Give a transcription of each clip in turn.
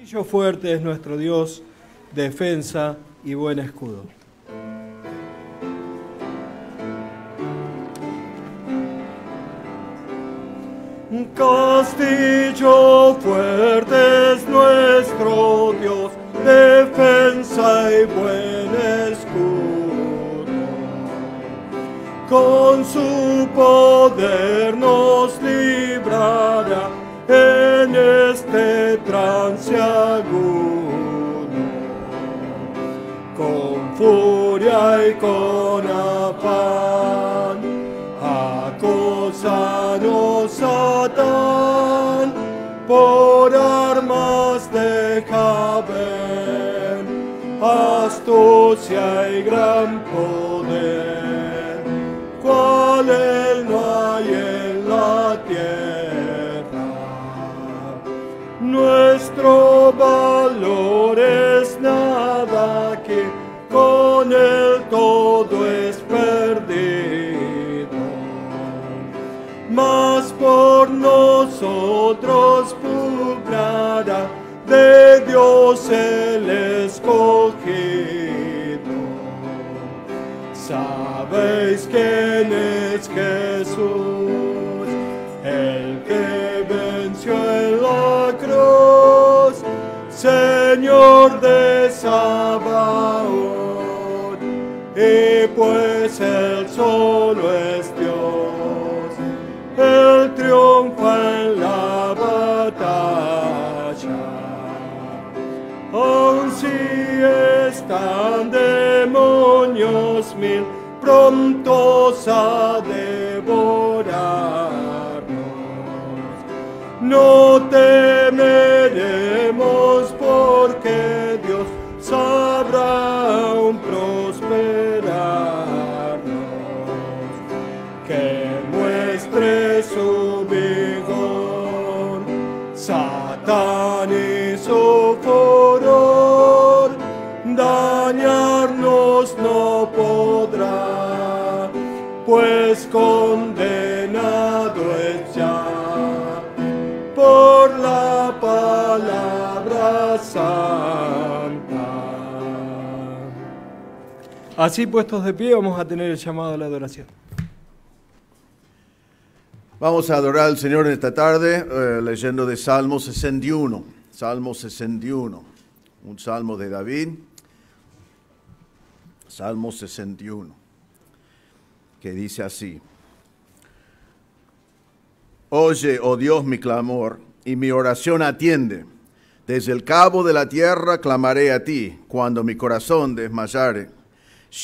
Castillo fuerte es nuestro Dios, defensa y buen escudo. Castillo fuerte es nuestro Dios, defensa y buen escudo. Con su poder nos librará en este trance agudo. Con furia y con afán acosanos Satán, por armas deja ver astucia y gran poder, cual él no hay en la tierra. Nuestro valor es nada, que con él todo es perdido. Mas por nosotros pugnará de Dios el escogido. ¿Sabéis quién es Jesús? El que venció en la cruz, Señor de Sabaoth, y pues Él solo es Dios, Él triunfa en la batalla. Aun si están demonios mil prontos a devorarnos, no temeremos, porque Dios sabrá aún prosperarnos. Que muestre su vigor Satán y su furor, dañarnos no podrá, pues condenado es ya por la palabra santa. Así puestos de pie, vamos a tener el llamado a la adoración. Vamos a adorar al Señor en esta tarde leyendo de Salmo 61. Salmo 61, un salmo de David. Salmo 61, que dice así: Oye, oh Dios, mi clamor, y mi oración atiende. Desde el cabo de la tierra clamaré a ti, cuando mi corazón desmayare.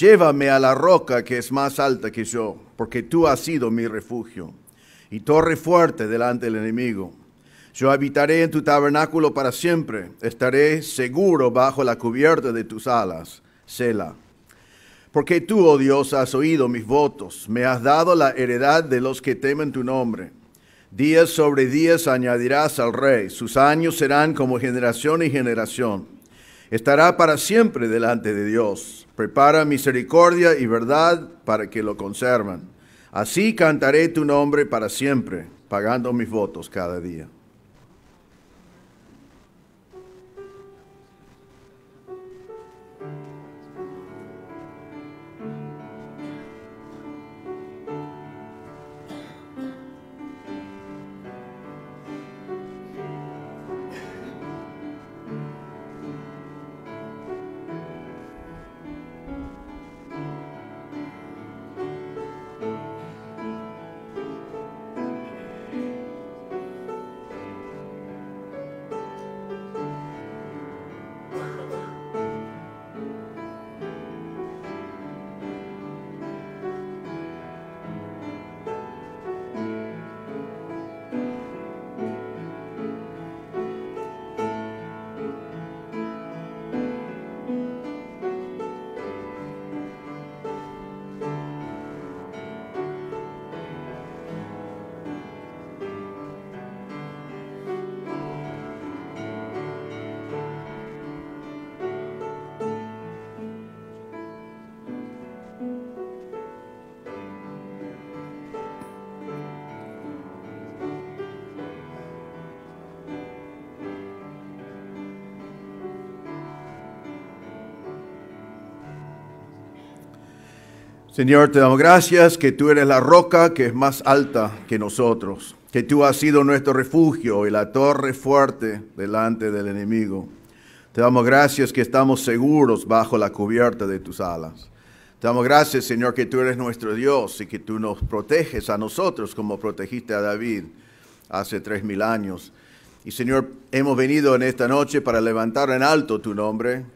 Llévame a la roca que es más alta que yo, porque tú has sido mi refugio y torre fuerte delante del enemigo. Yo habitaré en tu tabernáculo para siempre, estaré seguro bajo la cubierta de tus alas. Selah. Porque tú, oh Dios, has oído mis votos, me has dado la heredad de los que temen tu nombre. Días sobre días añadirás al rey, sus años serán como generación y generación. Estará para siempre delante de Dios. Prepara misericordia y verdad para que lo conservan. Así cantaré tu nombre para siempre, pagando mis votos cada día. Señor, te damos gracias que tú eres la roca que es más alta que nosotros, que tú has sido nuestro refugio y la torre fuerte delante del enemigo. Te damos gracias que estamos seguros bajo la cubierta de tus alas. Te damos gracias, Señor, que tú eres nuestro Dios y que tú nos proteges a nosotros como protegiste a David hace 3000 años. Y, Señor, hemos venido en esta noche para levantar en alto tu nombre,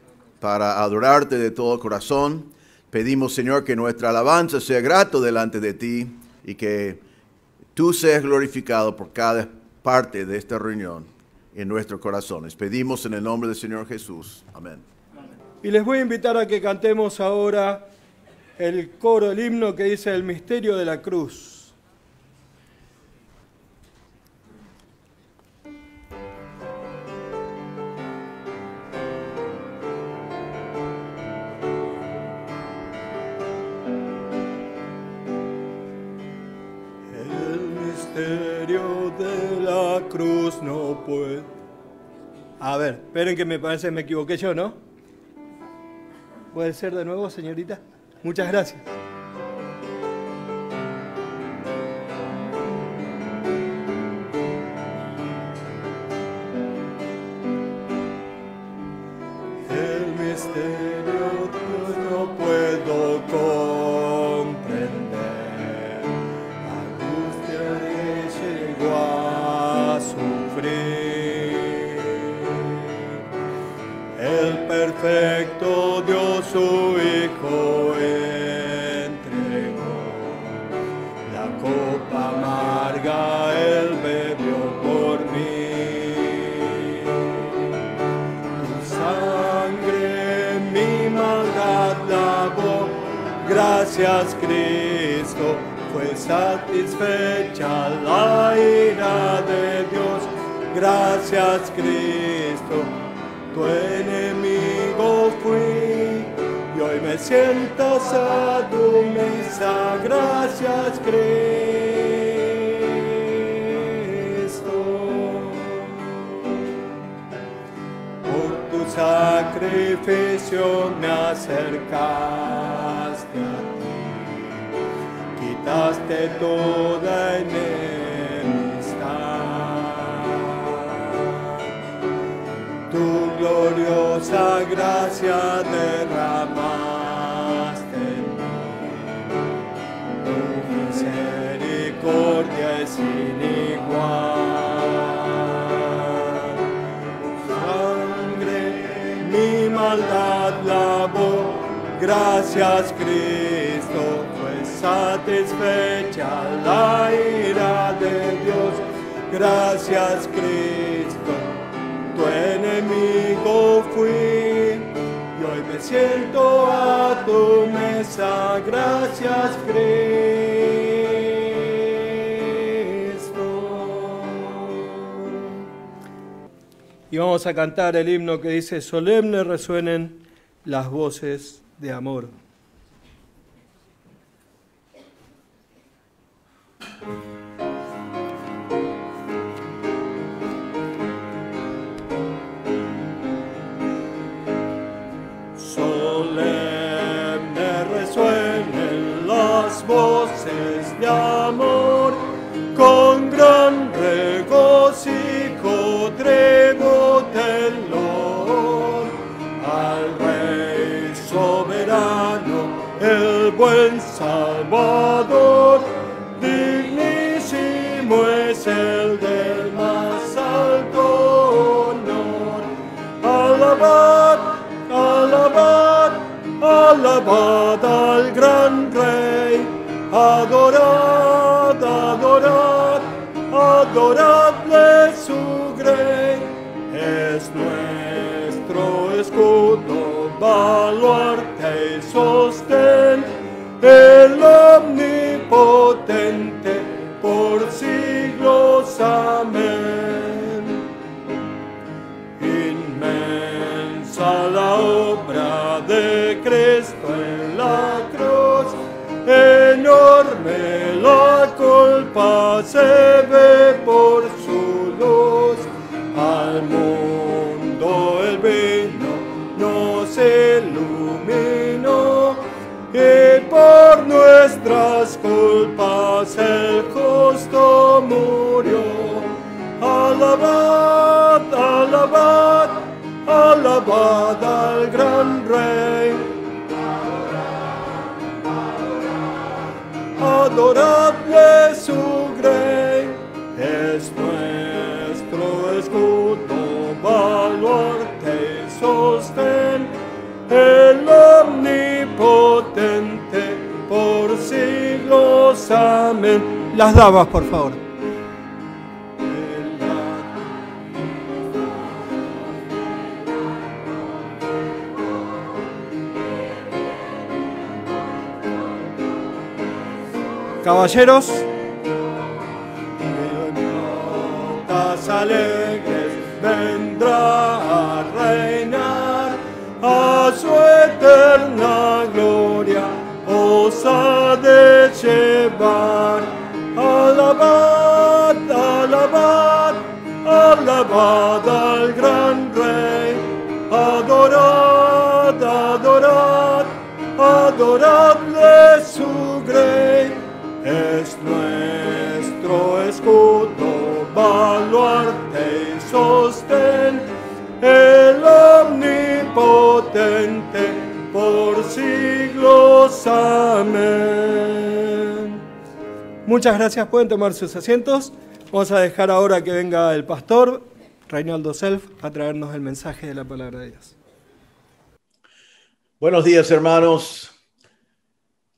para adorarte de todo corazón. Pedimos, Señor, que nuestra alabanza sea grato delante de ti y que tú seas glorificado por cada parte de esta reunión en nuestros corazones. Pedimos en el nombre del Señor Jesús. Amén. Y les voy a invitar a que cantemos ahora el coro, el himno que dice el misterio de la cruz. De la cruz no puede. A ver, esperen que me parece que me equivoqué yo, ¿no? ¿Puede ser de nuevo, señorita? Muchas gracias. El misterio que no puedo comprender. El perfecto Dios su Hijo entregó, la copa amarga Él bebió por mí. Tu sangre mi maldad lavó, gracias Cristo, fue satisfecha la ira de Dios, gracias Cristo. Tu enemigo fui y hoy me sientas a tu mesa, gracias Cristo. Por tu sacrificio me acercaste a ti, quitaste toda enemistad. Tu gloriosa gracia derramaste en mí, tu misericordia es sin igual. Sangre mi maldad lavó, gracias Cristo, fue satisfecha la ira de Dios, gracias Cristo. Tu enemigo fui y hoy me siento a tu mesa, gracias Cristo. Y vamos a cantar el himno que dice: solemne resuenen las voces de amor. Solemne resuenen las voces de amor, con gran regocijo trevo telón al Rey soberano, el buen Salvador, dignísimo es el del más alto honor. Alabad, alabad, alabad al gran Rey, adorad, adorad, adoradle su grey. Es nuestro escudo, baluarte y sostén, el omnipotente por siglos, amén. Inmensa la obra de Cristo en la cruz, enorme la culpa se ve por su luz. Al mundo el vino nos iluminó y por nuestras culpas el justo murió. Alabad, alabad, alabad al gran Rey. Adoradle su grey, es nuestro escudo, baluarte y sostén, el omnipotente por siglos. Amén. Las damas, por favor. Caballeros, notas alegres vendrá a reinar, a su eterna gloria os ha de llevar. Alabad, alabad, alabad al gran Rey, adorad, adorad, adoradle su grey. Es nuestro escudo, baluarte y sostén, el omnipotente por siglos. Amén. Muchas gracias, pueden tomar sus asientos. Vamos a dejar ahora que venga el pastor Reinaldo Self a traernos el mensaje de la palabra de Dios. Buenos días, hermanos.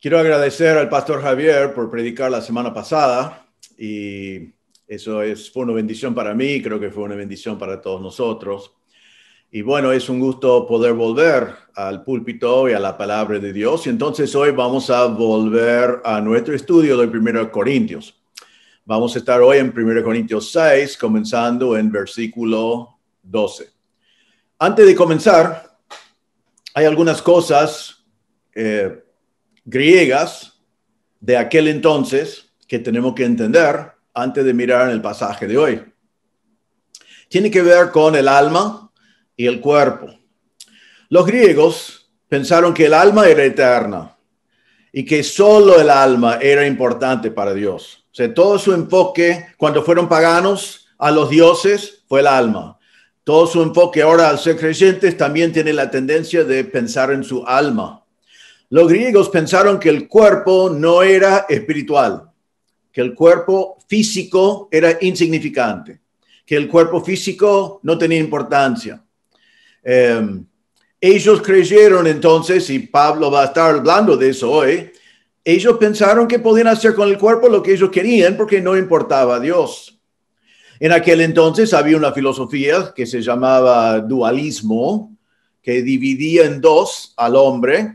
Quiero agradecer al pastor Javier por predicar la semana pasada y eso fue una bendición para mí, creo que fue una bendición para todos nosotros. Y bueno, es un gusto poder volver al púlpito y a la palabra de Dios. Y entonces hoy vamos a volver a nuestro estudio de 1 Corintios. Vamos a estar hoy en 1 Corintios 6, comenzando en versículo 12. Antes de comenzar, hay algunas cosas griegas de aquel entonces que tenemos que entender antes de mirar en el pasaje de hoy. Tiene que ver con el alma y el cuerpo. Los griegos pensaron que el alma era eterna y que solo el alma era importante para Dios. O sea, todo su enfoque cuando fueron paganos a los dioses fue el alma. Todo su enfoque ahora al ser creyentes también tiene la tendencia de pensar en su alma. Los griegos pensaron que el cuerpo no era espiritual, que el cuerpo físico era insignificante, que el cuerpo físico no tenía importancia. Ellos creyeron entonces, y Pablo va a estar hablando de eso hoy, ellos pensaron que podían hacer con el cuerpo lo que ellos querían porque no importaba a Dios. En aquel entonces había una filosofía que se llamaba dualismo, que dividía en dos al hombre.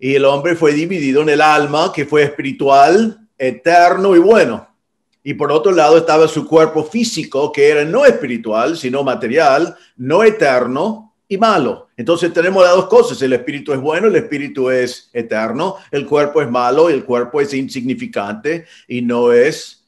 Y el hombre fue dividido en el alma, que fue espiritual, eterno y bueno. Y por otro lado estaba su cuerpo físico, que era no espiritual, sino material, no eterno y malo. Entonces tenemos las dos cosas. El espíritu es bueno, el espíritu es eterno. El cuerpo es malo, el cuerpo es insignificante y no es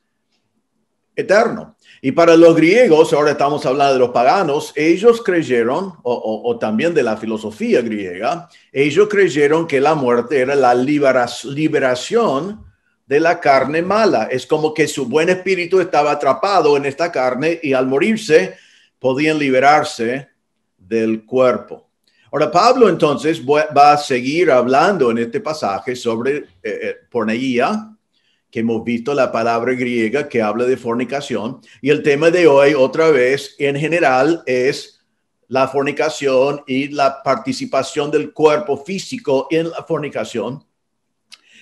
eterno. Y para los griegos, ahora estamos hablando de los paganos, ellos creyeron, o también de la filosofía griega, ellos creyeron que la muerte era la liberación de la carne mala. Es como que su buen espíritu estaba atrapado en esta carne y al morirse podían liberarse del cuerpo. Ahora, Pablo entonces va a seguir hablando en este pasaje sobre porneia, que hemos visto la palabra griega que habla de fornicación. Y el tema de hoy, otra vez, en general, es la fornicación y la participación del cuerpo físico en la fornicación.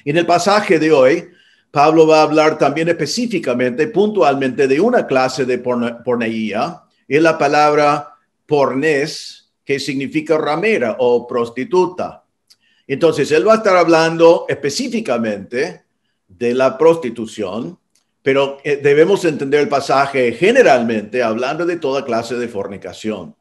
En el pasaje de hoy, Pablo va a hablar también específicamente, puntualmente, de una clase de porneia. Es la palabra pornes, que significa ramera o prostituta. Entonces, él va a estar hablando específicamente de la prostitución, pero debemos entender el pasaje generalmente hablando de toda clase de fornicación.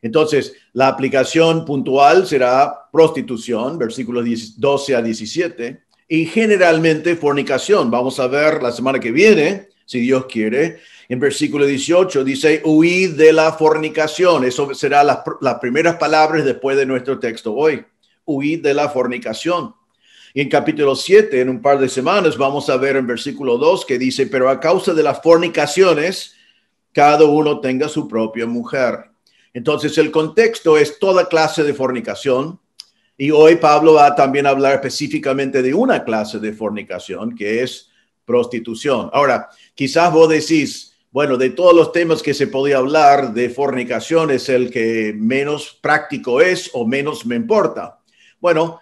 Entonces, la aplicación puntual será prostitución, versículos 12 a 17, y generalmente fornicación. Vamos a ver la semana que viene, si Dios quiere. En versículo 18 dice, huid de la fornicación. Eso será las primeras palabras después de nuestro texto hoy. Huid de la fornicación. Y en capítulo 7, en un par de semanas, vamos a ver en versículo 2 que dice, pero a causa de las fornicaciones, cada uno tenga su propia mujer. Entonces el contexto es toda clase de fornicación. Y hoy Pablo va a también hablar específicamente de una clase de fornicación, que es prostitución. Ahora, quizás vos decís, bueno, de todos los temas que se podía hablar, de fornicación es el que menos práctico es o menos me importa. Bueno,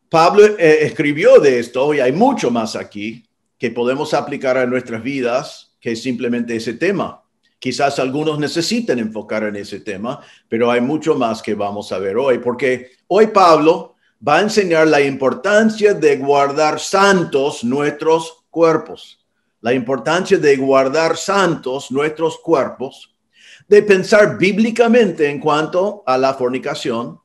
Pablo escribió de esto y hay mucho más aquí que podemos aplicar a nuestras vidas que simplemente ese tema. Quizás algunos necesiten enfocar en ese tema, pero hay mucho más que vamos a ver hoy, porque hoy Pablo va a enseñar la importancia de guardar santos nuestros cuerpos, la importancia de guardar santos nuestros cuerpos, de pensar bíblicamente en cuanto a la fornicación,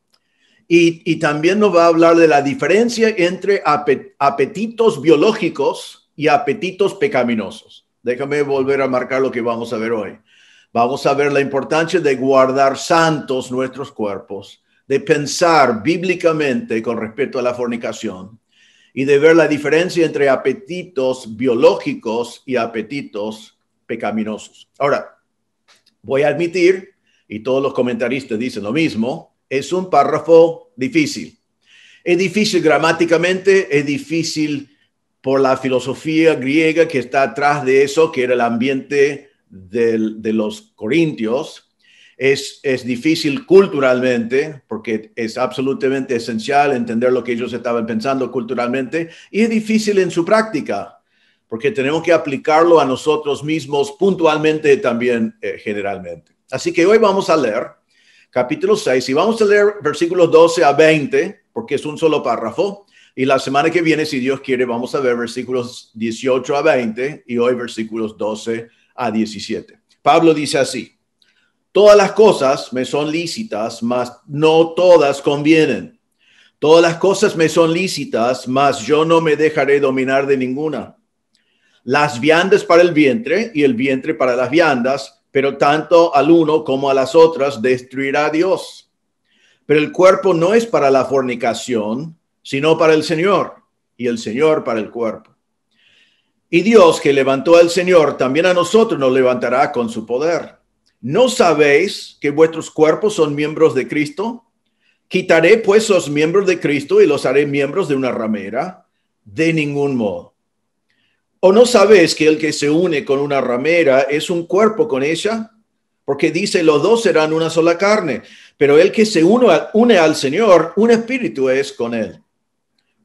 y también nos va a hablar de la diferencia entre apetitos biológicos y apetitos pecaminosos. Déjame volver a marcar lo que vamos a ver hoy. Vamos a ver la importancia de guardar santos nuestros cuerpos, de pensar bíblicamente con respecto a la fornicación y de ver la diferencia entre apetitos biológicos y apetitos pecaminosos. Ahora, voy a admitir, y todos los comentaristas dicen lo mismo, es un párrafo difícil. Es difícil gramáticamente, es difícil por la filosofía griega que está atrás de eso, que era el ambiente de los corintios. Es difícil culturalmente, porque es absolutamente esencial entender lo que ellos estaban pensando culturalmente, y es difícil en su práctica, porque tenemos que aplicarlo a nosotros mismos puntualmente también generalmente. Así que hoy vamos a leer capítulo 6 y vamos a leer versículos 12 a 20, porque es un solo párrafo. Y la semana que viene, si Dios quiere, vamos a ver versículos 18 a 20 y hoy versículos 12 a 17. Pablo dice así: todas las cosas me son lícitas, mas no todas convienen. Todas las cosas me son lícitas, mas yo no me dejaré dominar de ninguna. Las viandas para el vientre y el vientre para las viandas, pero tanto al uno como a las otras destruirá Dios. Pero el cuerpo no es para la fornicación, sino para el Señor, y el Señor para el cuerpo. Y Dios, que levantó al Señor, también a nosotros nos levantará con su poder. ¿No sabéis que vuestros cuerpos son miembros de Cristo? ¿Quitaré pues los miembros de Cristo y los haré miembros de una ramera? De ningún modo. ¿O no sabéis que el que se une con una ramera es un cuerpo con ella? Porque dice, los dos serán una sola carne, pero el que se une al Señor, un espíritu es con él.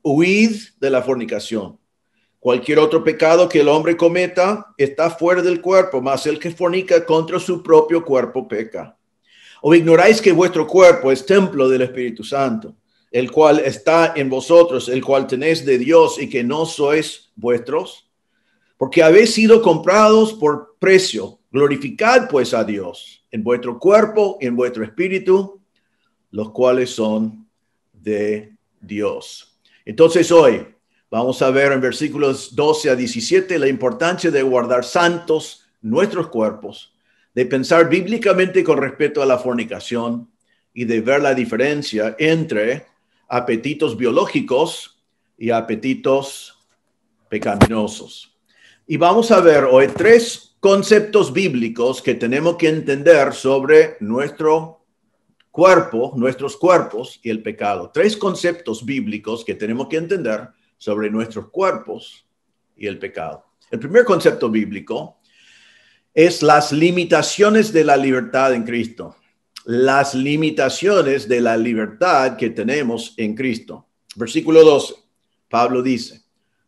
Huid de la fornicación. Cualquier otro pecado que el hombre cometa está fuera del cuerpo, mas el que fornica contra su propio cuerpo peca. ¿O ignoráis que vuestro cuerpo es templo del Espíritu Santo, el cual está en vosotros, el cual tenéis de Dios y que no sois vuestros? Porque habéis sido comprados por precio. Glorificad pues a Dios en vuestro cuerpo y en vuestro espíritu, los cuales son de Dios. Entonces hoy vamos a ver en versículos 12 a 17 la importancia de guardar santos nuestros cuerpos, de pensar bíblicamente con respecto a la fornicación y de ver la diferencia entre apetitos biológicos y apetitos pecaminosos. Y vamos a ver hoy tres conceptos bíblicos que tenemos que entender sobre nuestro cuerpo, nuestros cuerpos y el pecado. Tres conceptos bíblicos que tenemos que entender sobre nuestros cuerpos y el pecado. El primer concepto bíblico es las limitaciones de la libertad en Cristo. Las limitaciones de la libertad que tenemos en Cristo. Versículo 12, Pablo dice,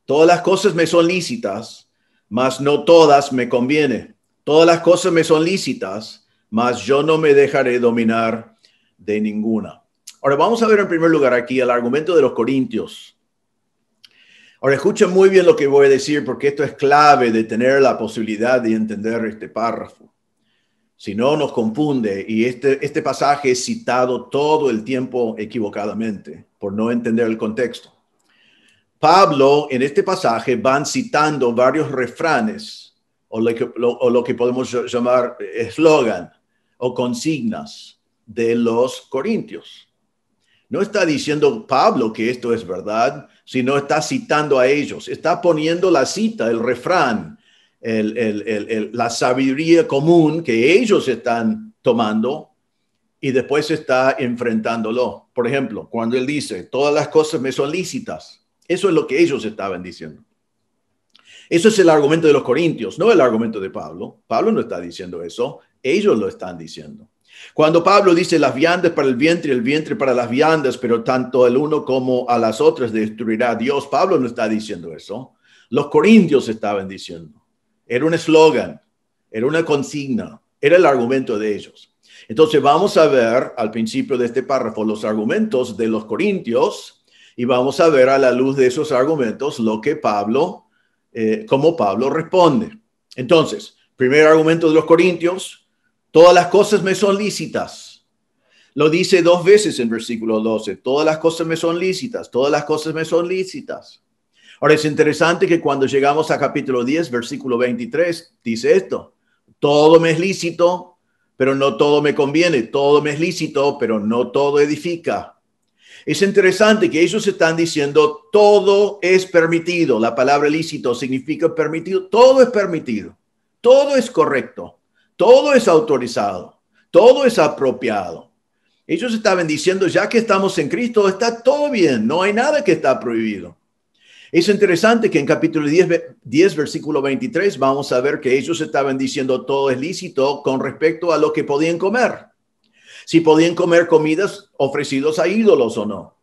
todas las cosas me son lícitas, mas no todas me convienen. Todas las cosas me son lícitas, mas yo no me dejaré dominar de ninguna. Ahora vamos a ver en primer lugar aquí el argumento de los corintios. Ahora escuchen muy bien lo que voy a decir, porque esto es clave de tener la posibilidad de entender este párrafo. Si no, nos confunde, y este pasaje es citado todo el tiempo equivocadamente por no entender el contexto. Pablo, en este pasaje, van citando varios refranes, o lo que podemos llamar eslogan, o consignas de los corintios. No está diciendo Pablo que esto es verdad, sino está citando a ellos. Está poniendo la cita, el refrán, la sabiduría común que ellos están tomando y después está enfrentándolo. Por ejemplo, cuando él dice, todas las cosas me son lícitas, eso es lo que ellos estaban diciendo. Eso es el argumento de los corintios, no el argumento de Pablo. Pablo no está diciendo eso, ellos lo están diciendo. Cuando Pablo dice las viandas para el vientre y el vientre para las viandas, pero tanto el uno como a las otras destruirá Dios, Pablo no está diciendo eso. Los corintios estaban diciendo. Era un eslogan, era una consigna, era el argumento de ellos. Entonces vamos a ver al principio de este párrafo los argumentos de los corintios y vamos a ver a la luz de esos argumentos lo que cómo Pablo responde. Entonces, primer argumento de los corintios, todas las cosas me son lícitas. Lo dice 2 veces en versículo 12, todas las cosas me son lícitas, todas las cosas me son lícitas. Ahora es interesante que cuando llegamos a capítulo 10, versículo 23, dice esto, todo me es lícito, pero no todo me conviene, todo me es lícito, pero no todo edifica. Es interesante que ellos están diciendo todo es permitido. La palabra lícito significa permitido. Todo es permitido. Todo es correcto. Todo es autorizado. Todo es apropiado. Ellos estaban diciendo, ya que estamos en Cristo, está todo bien. No hay nada que está prohibido. Es interesante que en capítulo 10, versículo 23, vamos a ver que ellos estaban diciendo todo es lícito con respecto a lo que podían comer. Si podían comer comidas ofrecidos a ídolos o no.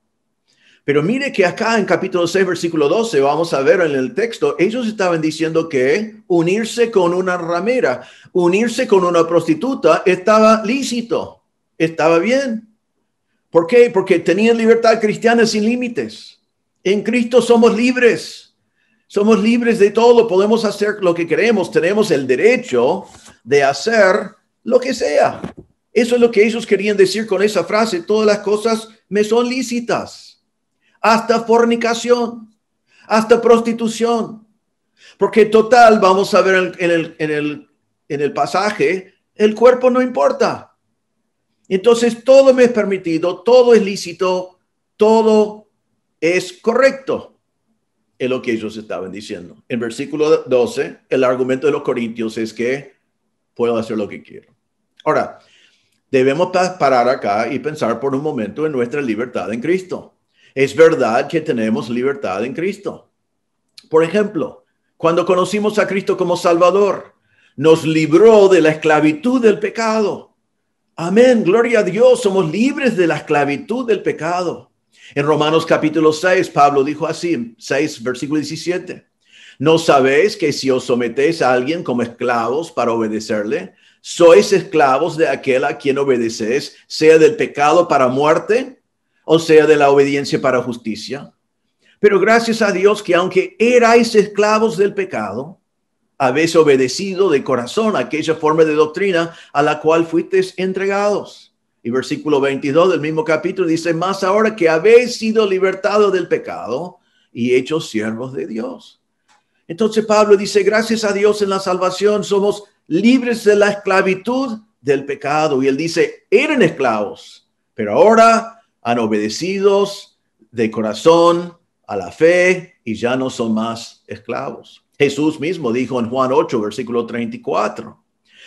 Pero mire que acá en capítulo 6, versículo 12, vamos a ver en el texto, ellos estaban diciendo que unirse con una ramera, unirse con una prostituta estaba lícito, estaba bien. ¿Por qué? Porque tenían libertad cristiana sin límites. En Cristo somos libres. Somos libres de todo, podemos hacer lo que queremos, tenemos el derecho de hacer lo que sea. Eso es lo que ellos querían decir con esa frase, todas las cosas me son lícitas, hasta fornicación, hasta prostitución. Porque total, vamos a ver en el pasaje, el cuerpo no importa. Entonces todo me es permitido, todo es lícito, todo es correcto. Es lo que ellos estaban diciendo. En versículo 12, el argumento de los corintios es que puedo hacer lo que quiero. Ahora, debemos parar acá y pensar por un momento en nuestra libertad en Cristo. Es verdad que tenemos libertad en Cristo. Por ejemplo, cuando conocimos a Cristo como Salvador, nos libró de la esclavitud del pecado. Amén, gloria a Dios, somos libres de la esclavitud del pecado. En Romanos capítulo 6, Pablo dijo así, 6, versículo 17. ¿No sabéis que si os sometéis a alguien como esclavos para obedecerle, sois esclavos de aquel a quien obedecéis, sea del pecado para muerte, o sea de la obediencia para justicia? Pero gracias a Dios que aunque erais esclavos del pecado, habéis obedecido de corazón a aquella forma de doctrina a la cual fuisteis entregados. Y versículo 22 del mismo capítulo dice, más ahora que habéis sido libertados del pecado y hechos siervos de Dios. Entonces Pablo dice, gracias a Dios en la salvación somos libres de la esclavitud del pecado. Y él dice, eran esclavos, pero ahora han obedecido de corazón a la fe y ya no son más esclavos. Jesús mismo dijo en Juan 8, versículo 34,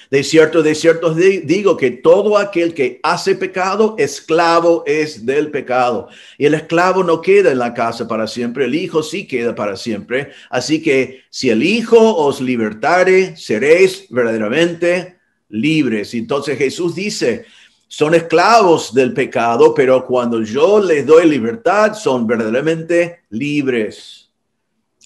de cierto os digo que todo aquel que hace pecado, esclavo es del pecado. Y el esclavo no queda en la casa para siempre, el hijo sí queda para siempre. Así que si el hijo os libertare, seréis verdaderamente libres. Entonces Jesús dice, son esclavos del pecado, pero cuando yo les doy libertad, son verdaderamente libres.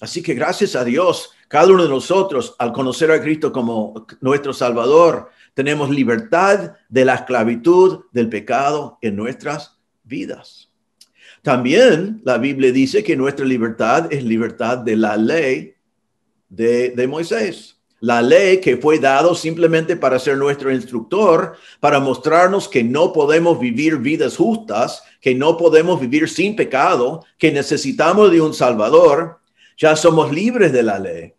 Así que gracias a Dios, cada uno de nosotros, al conocer a Cristo como nuestro Salvador, tenemos libertad de la esclavitud del pecado en nuestras vidas. También la Biblia dice que nuestra libertad es libertad de la ley de Moisés. La ley que fue dado simplemente para ser nuestro instructor, para mostrarnos que no podemos vivir vidas justas, que no podemos vivir sin pecado, que necesitamos de un Salvador. Ya somos libres de la ley.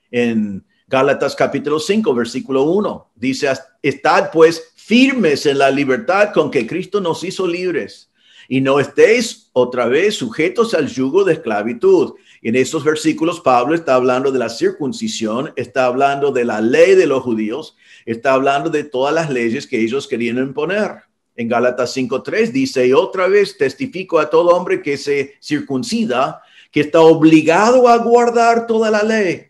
En Gálatas capítulo 5, versículo 1, dice, estad pues firmes en la libertad con que Cristo nos hizo libres y no estéis otra vez sujetos al yugo de esclavitud. En estos versículos Pablo está hablando de la circuncisión, está hablando de la ley de los judíos, está hablando de todas las leyes que ellos querían imponer. En Gálatas 5:3 dice, y otra vez testifico a todo hombre que se circuncida, que está obligado a guardar toda la ley.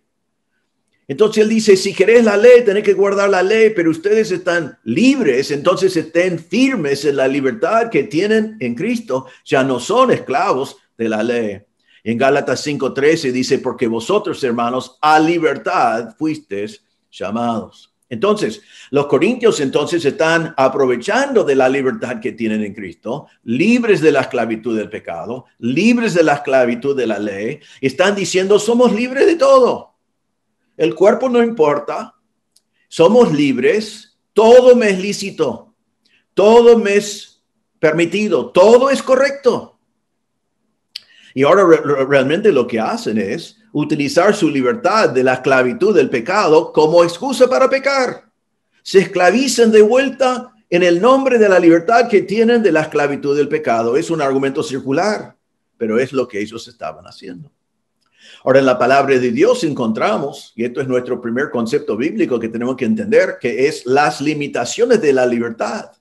Entonces él dice, si querés la ley, tenés que guardar la ley, pero ustedes están libres, entonces estén firmes en la libertad que tienen en Cristo, ya no son esclavos de la ley. En Gálatas 5:13 dice, porque vosotros, hermanos, a libertad fuisteis llamados. Entonces, los corintios entonces están aprovechando de la libertad que tienen en Cristo, libres de la esclavitud del pecado, libres de la esclavitud de la ley, están diciendo, somos libres de todo. El cuerpo no importa, somos libres, todo me es lícito, todo me es permitido, todo es correcto. Y ahora realmente lo que hacen es utilizar su libertad de la esclavitud del pecado como excusa para pecar. Se esclavizan de vuelta en el nombre de la libertad que tienen de la esclavitud del pecado. Es un argumento circular, pero es lo que ellos estaban haciendo. Ahora, en la palabra de Dios encontramos, y esto es nuestro primer concepto bíblico que tenemos que entender, que es las limitaciones de la libertad.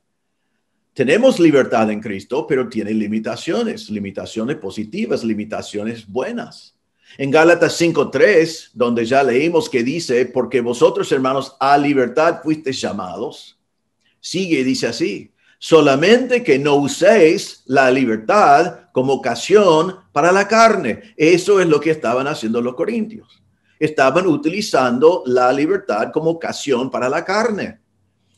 Tenemos libertad en Cristo, pero tiene limitaciones, limitaciones positivas, limitaciones buenas. En Gálatas 5:3, donde ya leímos que dice, porque vosotros, hermanos, a libertad fuisteis llamados, sigue y dice así, solamente que no uséis la libertad como ocasión para la carne. Eso es lo que estaban haciendo los corintios. Estaban utilizando la libertad como ocasión para la carne.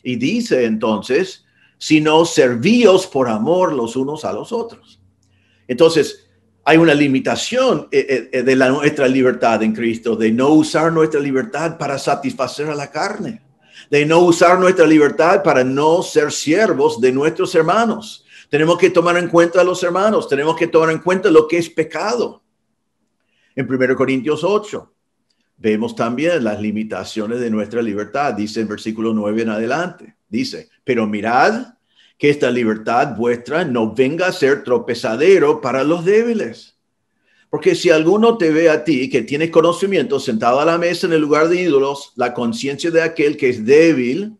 Y dice entonces, sino servíos por amor los unos a los otros. Entonces, hay una limitación de nuestra libertad en Cristo, de no usar nuestra libertad para satisfacer a la carne, de no usar nuestra libertad para no ser siervos de nuestros hermanos. Tenemos que tomar en cuenta a los hermanos, tenemos que tomar en cuenta lo que es pecado. En 1 Corintios 8, vemos también las limitaciones de nuestra libertad. Dice en versículo 9 en adelante, dice, pero mirad que esta libertad vuestra no venga a ser tropezadero para los débiles. Porque si alguno te ve a ti que tienes conocimiento sentado a la mesa en el lugar de ídolos, la conciencia de aquel que es débil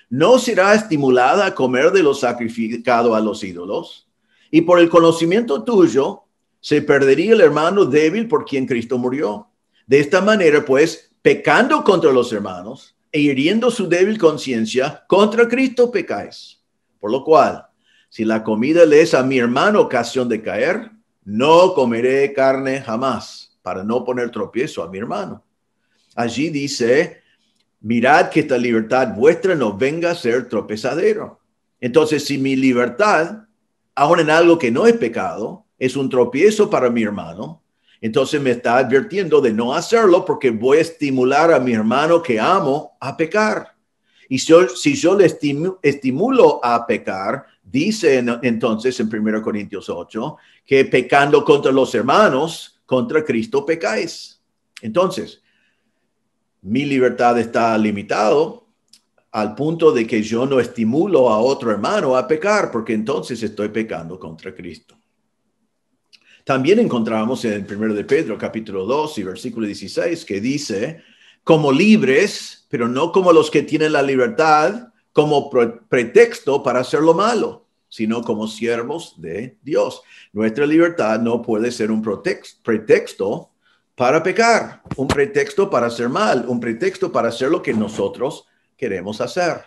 no será estimulada a comer de lo sacrificado a los ídolos. Y por el conocimiento tuyo se perdería el hermano débil por quien Cristo murió. De esta manera, pues, pecando contra los hermanos e hiriendo su débil conciencia, contra Cristo pecáis. Por lo cual, si la comida le es a mi hermano ocasión de caer, no comeré carne jamás, para no poner tropiezo a mi hermano. Allí dice, mirad que esta libertad vuestra no venga a ser tropezadero. Entonces, si mi libertad, aun en algo que no es pecado, es un tropiezo para mi hermano, entonces me está advirtiendo de no hacerlo porque voy a estimular a mi hermano que amo a pecar. Y si yo le estimulo a pecar, dice entonces en 1 Corintios 8, que pecando contra los hermanos, contra Cristo pecáis. Entonces, mi libertad está limitado al punto de que yo no estimulo a otro hermano a pecar, porque entonces estoy pecando contra Cristo. También encontramos en el 1 de Pedro, capítulo 2 y versículo 16, que dice, como libres, pero no como los que tienen la libertad como pretexto para hacer lo malo, sino como siervos de Dios. Nuestra libertad no puede ser un pretexto para pecar, un pretexto para hacer mal, un pretexto para hacer lo que nosotros queremos hacer.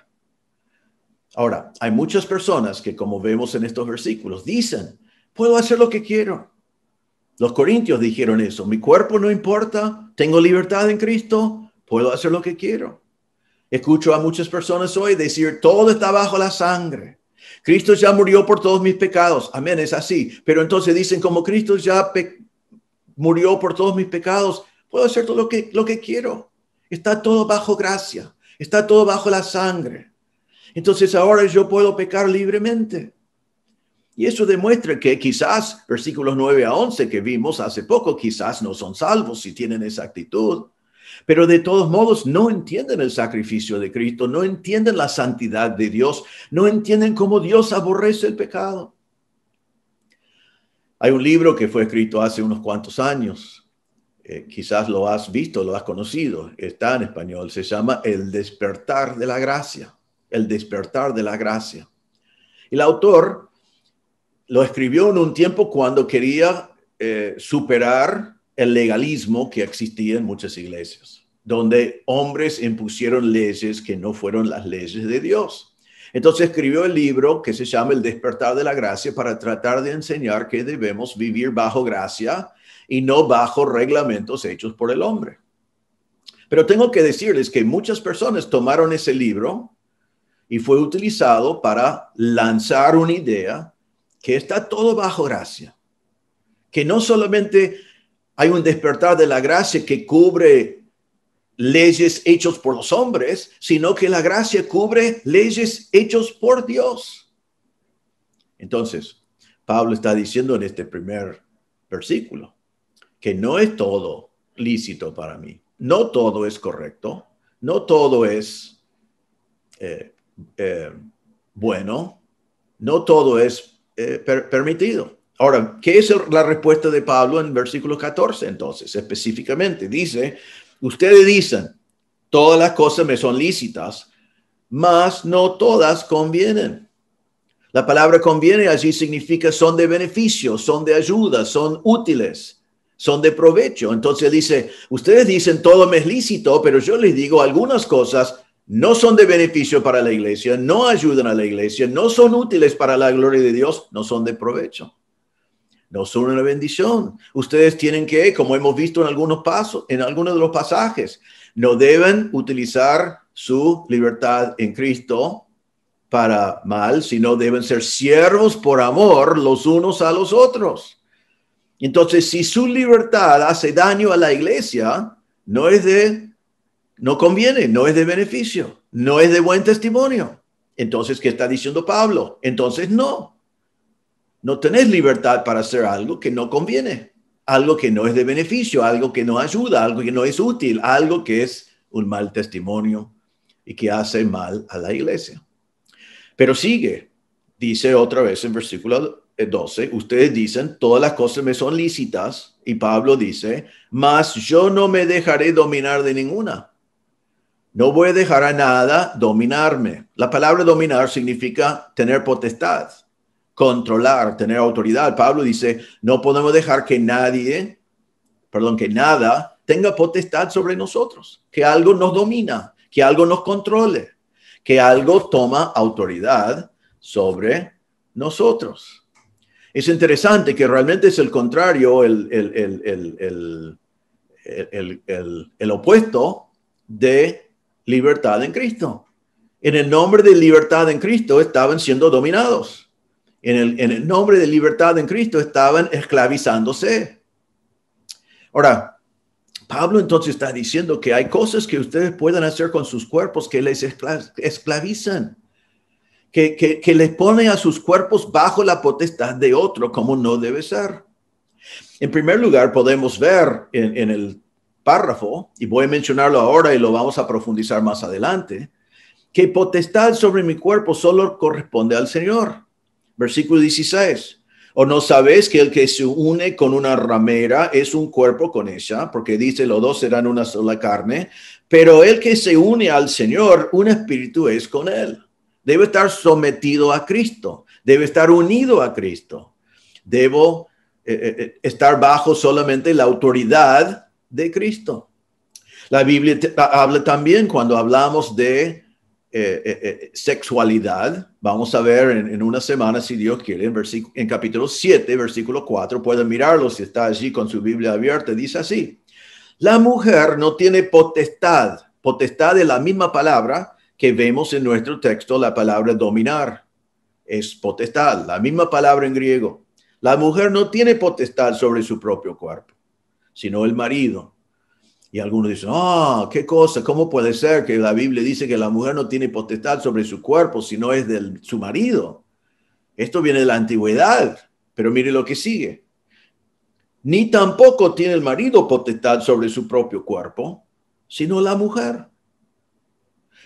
Ahora, hay muchas personas que, como vemos en estos versículos, dicen, puedo hacer lo que quiero. Los corintios dijeron eso, mi cuerpo no importa, tengo libertad en Cristo, puedo hacer lo que quiero. Escucho a muchas personas hoy decir, todo está bajo la sangre. Cristo ya murió por todos mis pecados. Amén, es así. Pero entonces dicen, como Cristo ya murió por todos mis pecados, puedo hacer todo lo que quiero. Está todo bajo gracia, está todo bajo la sangre. Entonces ahora yo puedo pecar libremente. Y eso demuestra que quizás, versículos 9 a 11 que vimos hace poco, quizás no son salvos si tienen esa actitud. Pero de todos modos no entienden el sacrificio de Cristo, no entienden la santidad de Dios, no entienden cómo Dios aborrece el pecado. Hay un libro que fue escrito hace unos cuantos años. Quizás lo has visto, lo has conocido. Está en español. Se llama El despertar de la gracia. El despertar de la gracia. El autor lo escribió en un tiempo cuando quería superar el legalismo que existía en muchas iglesias, donde hombres impusieron leyes que no fueron las leyes de Dios. Entonces escribió el libro que se llama El despertar de la gracia para tratar de enseñar que debemos vivir bajo gracia y no bajo reglamentos hechos por el hombre. Pero tengo que decirles que muchas personas tomaron ese libro y fue utilizado para lanzar una idea que está todo bajo gracia, que no solamente hay un despertar de la gracia que cubre leyes hechos por los hombres, sino que la gracia cubre leyes hechos por Dios. Entonces, Pablo está diciendo en este primer versículo que no es todo lícito para mí, no todo es correcto, no todo es bueno, no todo es permitido. Ahora, ¿qué es la respuesta de Pablo en versículo 14? Entonces, específicamente, dice, ustedes dicen, todas las cosas me son lícitas, mas no todas convienen. La palabra conviene allí significa son de beneficio, son de ayuda, son útiles, son de provecho. Entonces dice, ustedes dicen todo me es lícito, pero yo les digo algunas cosas no son de beneficio para la iglesia, no ayudan a la iglesia, no son útiles para la gloria de Dios, no son de provecho. No son una bendición. Ustedes tienen que, como hemos visto en algunos de los pasajes, no deben utilizar su libertad en Cristo para mal, sino deben ser siervos por amor los unos a los otros. Entonces, si su libertad hace daño a la iglesia, no conviene, no es de beneficio, no es de buen testimonio. Entonces, ¿qué está diciendo Pablo? Entonces, no tenés libertad para hacer algo que no conviene, algo que no es de beneficio, algo que no ayuda, algo que no es útil, algo que es un mal testimonio y que hace mal a la iglesia. Pero sigue, dice otra vez en versículo 12, ustedes dicen, todas las cosas me son lícitas, y Pablo dice, mas yo no me dejaré dominar de ninguna. No voy a dejar a nada dominarme. La palabra dominar significa tener potestad, controlar, tener autoridad. Pablo dice, no podemos dejar que nada tenga potestad sobre nosotros, que algo nos domina, que algo nos controle, que algo toma autoridad sobre nosotros. Es interesante que realmente es el contrario, el opuesto de libertad en Cristo. En el nombre de libertad en Cristo estaban siendo dominados. En el nombre de libertad en Cristo estaban esclavizándose. Ahora, Pablo entonces está diciendo que hay cosas que ustedes pueden hacer con sus cuerpos que les esclavizan, que les ponen a sus cuerpos bajo la potestad de otro, como no debe ser. En primer lugar, podemos ver en el párrafo, y voy a mencionarlo ahora y lo vamos a profundizar más adelante, que potestad sobre mi cuerpo solo corresponde al Señor. Versículo 16. ¿O no sabéis que el que se une con una ramera es un cuerpo con ella? Porque dice, los dos serán una sola carne. Pero el que se une al Señor, un espíritu es con él. Debe estar sometido a Cristo. Debe estar unido a Cristo. Debo estar bajo solamente la autoridad de Cristo. La Biblia habla también cuando hablamos de sexualidad. Vamos a ver en una semana, si Dios quiere, en capítulo 7, versículo 4, pueden mirarlo si está allí con su Biblia abierta, dice así, la mujer no tiene potestad. Potestad es la misma palabra que vemos en nuestro texto, la palabra dominar, es potestad, la misma palabra en griego. La mujer no tiene potestad sobre su propio cuerpo, sino el marido. Y algunos dicen, qué cosa, ¿cómo puede ser que la Biblia dice que la mujer no tiene potestad sobre su cuerpo, sino es de su marido? Esto viene de la antigüedad, pero mire lo que sigue. Ni tampoco tiene el marido potestad sobre su propio cuerpo, sino la mujer.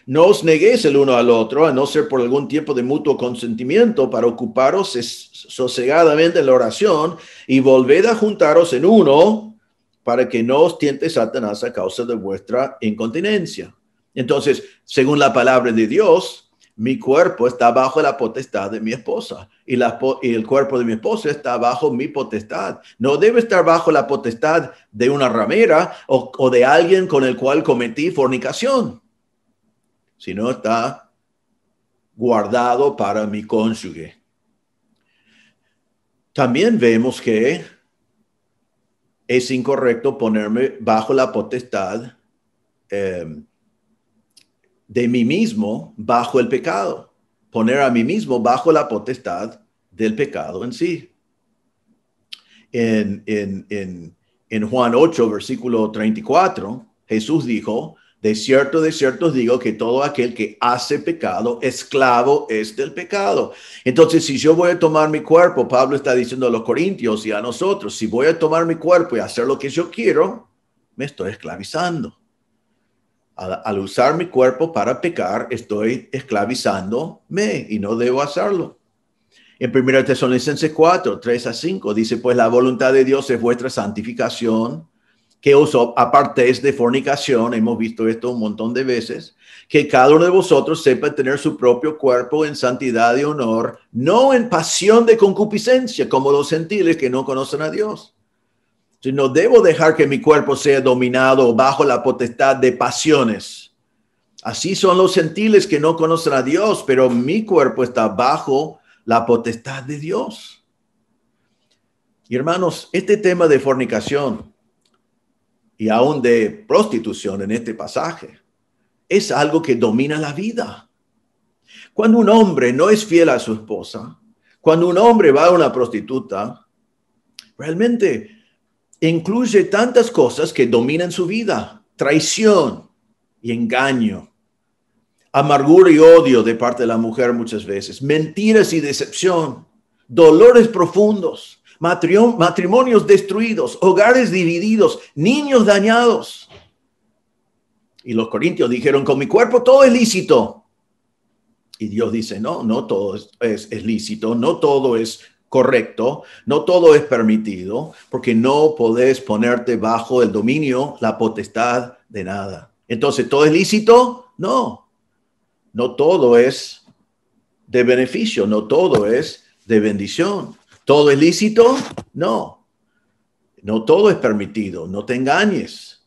No os neguéis el uno al otro, a no ser por algún tiempo de mutuo consentimiento, para ocuparos sosegadamente en la oración, y volved a juntaros en uno, para que no os tiente Satanás a causa de vuestra incontinencia. Entonces, según la palabra de Dios, mi cuerpo está bajo la potestad de mi esposa y el cuerpo de mi esposa está bajo mi potestad. No debe estar bajo la potestad de una ramera o de alguien con el cual cometí fornicación, sino está guardado para mi cónyuge. También vemos que es incorrecto ponerme bajo la potestad de mí mismo bajo el pecado, poner a mí mismo bajo la potestad del pecado en sí. En Juan 8, versículo 34, Jesús dijo, de cierto os digo que todo aquel que hace pecado, esclavo es del pecado. Entonces, si yo voy a tomar mi cuerpo, Pablo está diciendo a los corintios y a nosotros, si voy a tomar mi cuerpo y hacer lo que yo quiero, me estoy esclavizando. Al usar mi cuerpo para pecar, estoy esclavizándome y no debo hacerlo. En 1 Tesalonicenses 4, 3-5, dice, pues la voluntad de Dios es vuestra santificación, que os apartéis de fornicación, hemos visto esto un montón de veces, que cada uno de vosotros sepa tener su propio cuerpo en santidad y honor, no en pasión de concupiscencia, como los gentiles que no conocen a Dios. No debo dejar que mi cuerpo sea dominado bajo la potestad de pasiones. Así son los gentiles que no conocen a Dios, pero mi cuerpo está bajo la potestad de Dios. Y hermanos, este tema de fornicación y aún de prostitución en este pasaje es algo que domina la vida. Cuando un hombre no es fiel a su esposa, cuando un hombre va a una prostituta, realmente incluye tantas cosas que dominan su vida: traición y engaño, amargura y odio de parte de la mujer muchas veces, mentiras y decepción, dolores profundos, matrimonios destruidos, hogares divididos, niños dañados. Y los corintios dijeron, con mi cuerpo todo es lícito. Y Dios dice, no todo es lícito, no todo es correcto, no todo es permitido, porque no podés ponerte bajo el dominio, la potestad de nada. Entonces, ¿todo es lícito? No todo es de beneficio, no todo es de bendición. ¿Todo es lícito? No todo es permitido, no te engañes,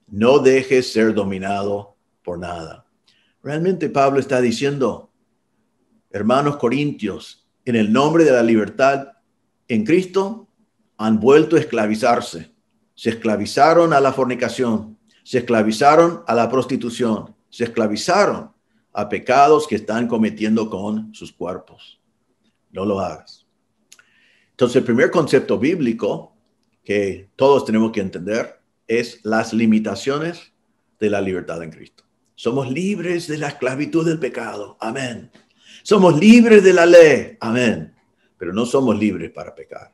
no dejes ser dominado por nada. Realmente Pablo está diciendo, hermanos corintios, en el nombre de la libertad en Cristo, han vuelto a esclavizarse. Se esclavizaron a la fornicación, se esclavizaron a la prostitución, se esclavizaron a pecados que están cometiendo con sus cuerpos. No lo hagas. Entonces, el primer concepto bíblico que todos tenemos que entender es las limitaciones de la libertad en Cristo. Somos libres de la esclavitud del pecado. Amén. Somos libres de la ley. Amén. Pero no somos libres para pecar.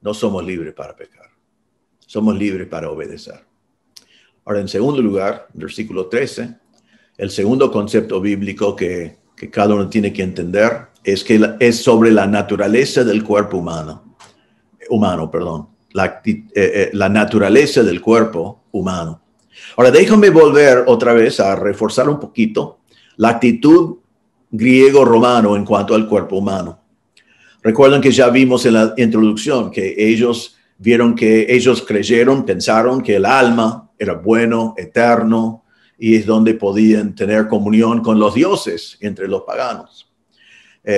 No somos libres para pecar. Somos libres para obedecer. Ahora, en segundo lugar, versículo 13, el segundo concepto bíblico que cada uno tiene que entender es que es sobre la naturaleza del cuerpo humano. La naturaleza del cuerpo humano. Ahora, déjame volver otra vez a reforzar un poquito la actitud griego-romano en cuanto al cuerpo humano. Recuerdan que ya vimos en la introducción que ellos pensaron que el alma era bueno, eterno, y es donde podían tener comunión con los dioses entre los paganos.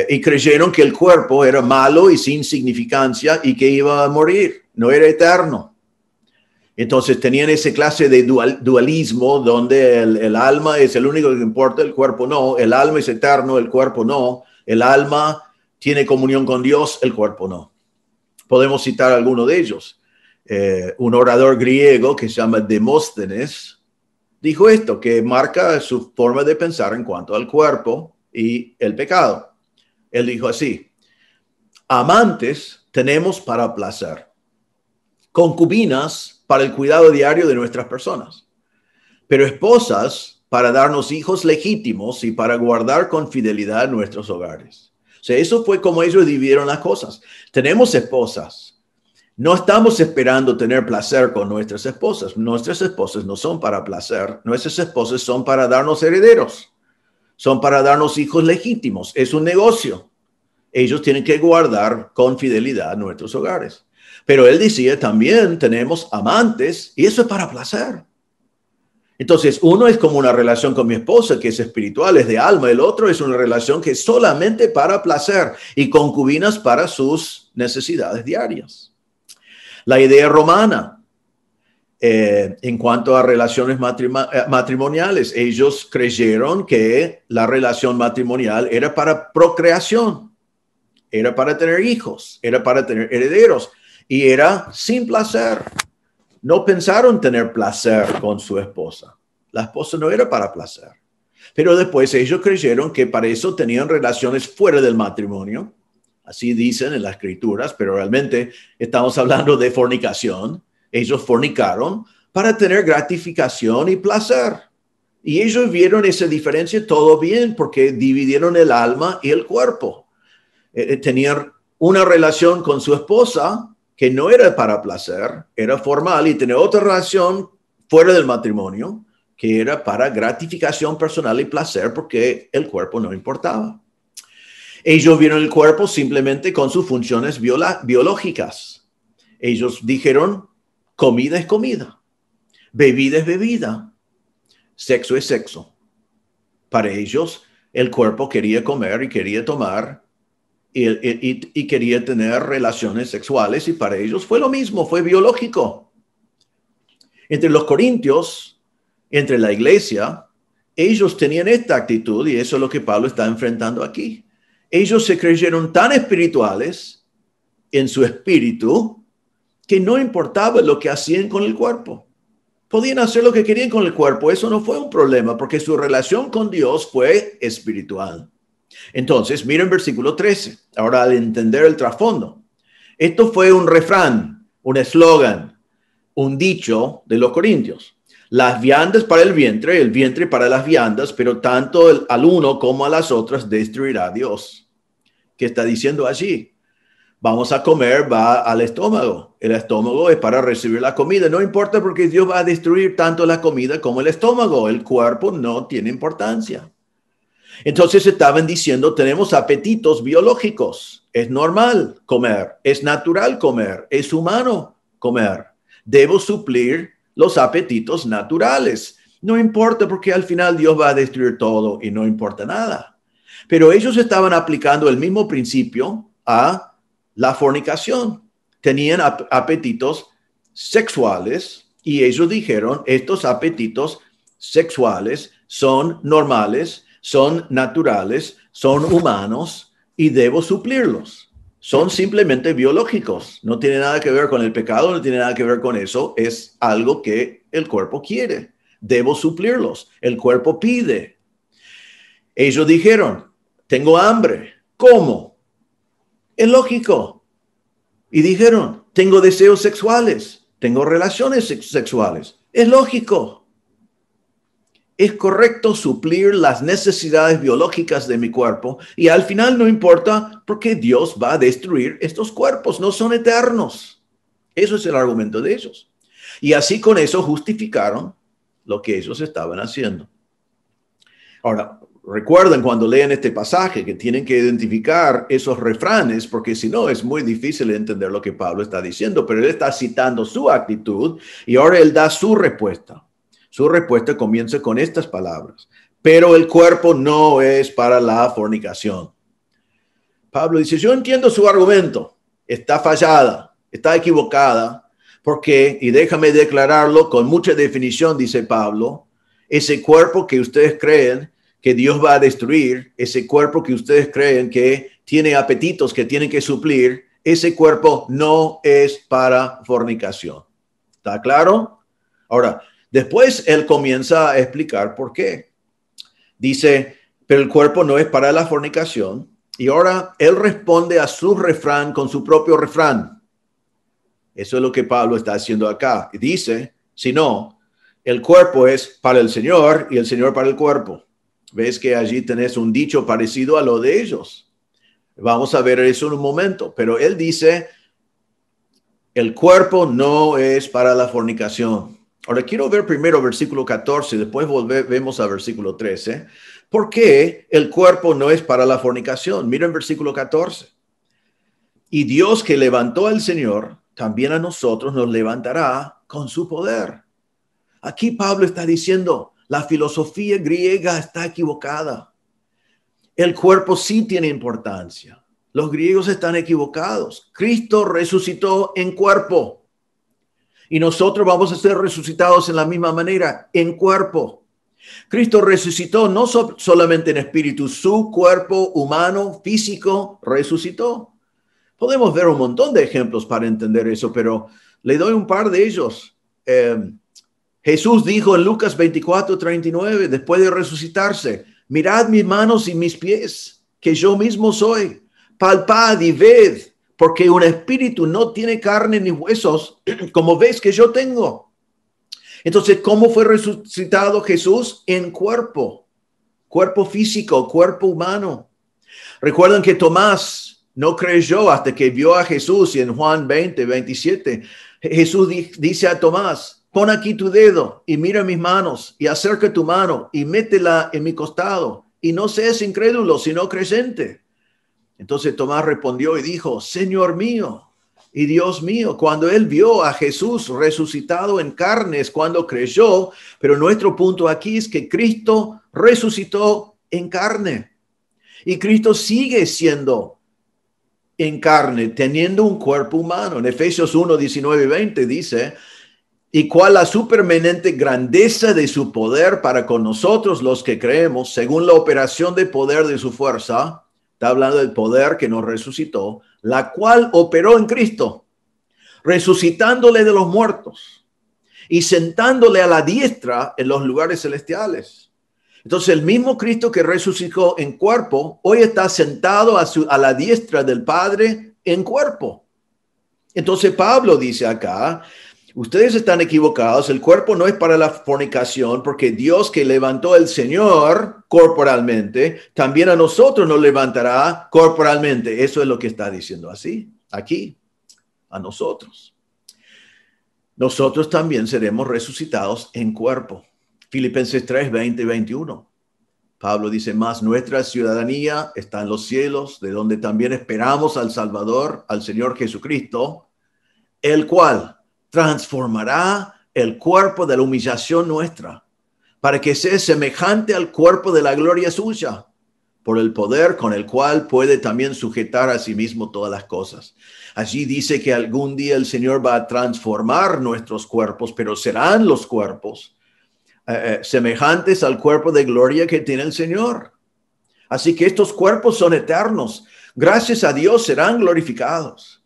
Y creyeron que el cuerpo era malo y sin significancia y que iba a morir, no era eterno. Entonces tenían esa clase de dualismo donde el alma es el único que importa, el cuerpo no. El alma es eterno, el cuerpo no. El alma tiene comunión con Dios, el cuerpo no. Podemos citar alguno de ellos. Un orador griego que se llama Demóstenes dijo esto, que marca su forma de pensar en cuanto al cuerpo y el pecado. Él dijo así: amantes tenemos para placer, concubinas para el cuidado diario de nuestras personas, pero esposas para darnos hijos legítimos y para guardar con fidelidad nuestros hogares. O sea, eso fue como ellos dividieron las cosas. Tenemos esposas. No estamos esperando tener placer con nuestras esposas. Nuestras esposas no son para placer. Nuestras esposas son para darnos herederos. Son para darnos hijos legítimos. Es un negocio. Ellos tienen que guardar con fidelidad nuestros hogares. Pero él decía, también tenemos amantes y eso es para placer. Entonces, uno es como una relación con mi esposa que es espiritual, es de alma. El otro es una relación que es solamente para placer y concubinas para sus necesidades diarias. La idea romana, en cuanto a relaciones matrimoniales, ellos creyeron que la relación matrimonial era para procreación, era para tener hijos, era para tener herederos y era sin placer. No pensaron tener placer con su esposa. La esposa no era para placer. Pero después ellos creyeron que para eso tenían relaciones fuera del matrimonio. Así dicen en las escrituras, pero realmente estamos hablando de fornicación. Ellos fornicaron para tener gratificación y placer. Y ellos vieron esa diferencia todo bien porque dividieron el alma y el cuerpo. Tenían una relación con su esposa que no era para placer, era formal, y tener otra relación fuera del matrimonio que era para gratificación personal y placer porque el cuerpo no importaba. Ellos vieron el cuerpo simplemente con sus funciones biológicas. Ellos dijeron, comida es comida, bebida es bebida, sexo es sexo. Para ellos, el cuerpo quería comer y quería tomar y quería tener relaciones sexuales y para ellos fue lo mismo, fue biológico. Entre los corintios, entre la iglesia, ellos tenían esta actitud y eso es lo que Pablo está enfrentando aquí. Ellos se creyeron tan espirituales en su espíritu que no importaba lo que hacían con el cuerpo. Podían hacer lo que querían con el cuerpo. Eso no fue un problema porque su relación con Dios fue espiritual. Entonces, miren versículo 13. Ahora, al entender el trasfondo. Esto fue un refrán, un eslogan, un dicho de los corintios. Las viandas para el vientre para las viandas, pero tanto al uno como a las otras destruirá Dios. ¿Qué está diciendo allí? Vamos a comer, va al estómago. El estómago es para recibir la comida. No importa porque Dios va a destruir tanto la comida como el estómago. El cuerpo no tiene importancia. Entonces estaban diciendo, tenemos apetitos biológicos. Es normal comer, es natural comer, es humano comer. Debo suplir los apetitos naturales. No importa porque al final Dios va a destruir todo y no importa nada. Pero ellos estaban aplicando el mismo principio a la fornicación. Tenían apetitos sexuales y ellos dijeron, estos apetitos sexuales son normales, son naturales, son humanos y debo suplirlos. Son simplemente biológicos. No tiene nada que ver con el pecado, no tiene nada que ver con eso. Es algo que el cuerpo quiere. Debo suplirlos. El cuerpo pide. Ellos dijeron, tengo hambre. ¿Cómo? Es lógico. Y dijeron, tengo deseos sexuales. Tengo relaciones sexuales. Es lógico. Es correcto suplir las necesidades biológicas de mi cuerpo y al final no importa porque Dios va a destruir estos cuerpos, no son eternos. Eso es el argumento de ellos. Y así con eso justificaron lo que ellos estaban haciendo. Ahora, recuerden cuando leen este pasaje que tienen que identificar esos refranes porque si no es muy difícil entender lo que Pablo está diciendo, pero él está citando su actitud y ahora él da su respuesta. Su respuesta comienza con estas palabras. Pero el cuerpo no es para la fornicación. Pablo dice, yo entiendo su argumento. Está fallada, está equivocada. Porque, y déjame declararlo con mucha definición, dice Pablo, ese cuerpo que ustedes creen que Dios va a destruir, ese cuerpo que ustedes creen que tiene apetitos que tienen que suplir, ese cuerpo no es para fornicación. ¿Está claro? Ahora, después él comienza a explicar por qué. Dice, pero el cuerpo no es para la fornicación. Y ahora él responde a su refrán con su propio refrán. Eso es lo que Pablo está haciendo acá. Y dice, sino el cuerpo es para el Señor y el Señor para el cuerpo. Ves que allí tenés un dicho parecido a lo de ellos. Vamos a ver eso en un momento, pero él dice, el cuerpo no es para la fornicación. Ahora quiero ver primero versículo 14, después vemos a versículo 13. ¿Por qué el cuerpo no es para la fornicación? Miren versículo 14. Y Dios que levantó al Señor, también a nosotros nos levantará con su poder. Aquí Pablo está diciendo, la filosofía griega está equivocada. El cuerpo sí tiene importancia. Los griegos están equivocados. Cristo resucitó en cuerpo. Y nosotros vamos a ser resucitados en la misma manera, en cuerpo. Cristo resucitó no solamente en espíritu, su cuerpo humano, físico, resucitó. Podemos ver un montón de ejemplos para entender eso, pero le doy un par de ellos. Jesús dijo en Lucas 24:39, después de resucitarse, mirad mis manos y mis pies, que yo mismo soy. Palpad y ved, porque un espíritu no tiene carne ni huesos, como ves que yo tengo. Entonces, ¿cómo fue resucitado Jesús? En cuerpo físico, cuerpo humano. Recuerdan que Tomás no creyó hasta que vio a Jesús, y en Juan 20:27, Jesús dice a Tomás, pon aquí tu dedo y mira mis manos y acerca tu mano y métela en mi costado y no seas incrédulo, sino creyente. Entonces Tomás respondió y dijo, Señor mío y Dios mío. Cuando él vio a Jesús resucitado en carne es cuando creyó, pero nuestro punto aquí es que Cristo resucitó en carne y Cristo sigue siendo en carne, teniendo un cuerpo humano. En Efesios 1:19-20 dice, y cuál la supermanente grandeza de su poder para con nosotros los que creemos, según la operación de poder de su fuerza. Está hablando del poder que nos resucitó, la cual operó en Cristo, resucitándole de los muertos y sentándole a la diestra en los lugares celestiales. Entonces el mismo Cristo que resucitó en cuerpo, hoy está sentado a la diestra del Padre en cuerpo. Entonces Pablo dice acá, ustedes están equivocados, el cuerpo no es para la fornicación, porque Dios que levantó al Señor corporalmente, también a nosotros nos levantará corporalmente. Eso es lo que está diciendo así, aquí, a nosotros. Nosotros también seremos resucitados en cuerpo. Filipenses 3:20-21. Pablo dice, más nuestra ciudadanía está en los cielos, de donde también esperamos al Salvador, al Señor Jesucristo, el cual transformará el cuerpo de la humillación nuestra, para que sea semejante al cuerpo de la gloria suya, por el poder con el cual puede también sujetar a sí mismo todas las cosas. Allí dice que algún día el Señor va a transformar nuestros cuerpos, pero serán los cuerpos semejantes al cuerpo de gloria que tiene el Señor. Así que estos cuerpos son eternos. Gracias a Dios serán glorificados.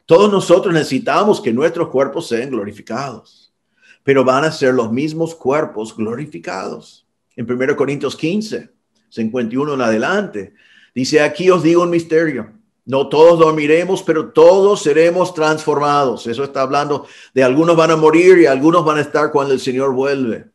Todos nosotros necesitamos que nuestros cuerpos sean glorificados, pero van a ser los mismos cuerpos glorificados. En 1 Corintios 15:51 en adelante, dice, aquí os digo un misterio. No todos dormiremos, pero todos seremos transformados. Eso está hablando de algunos van a morir y algunos van a estar cuando el Señor vuelve.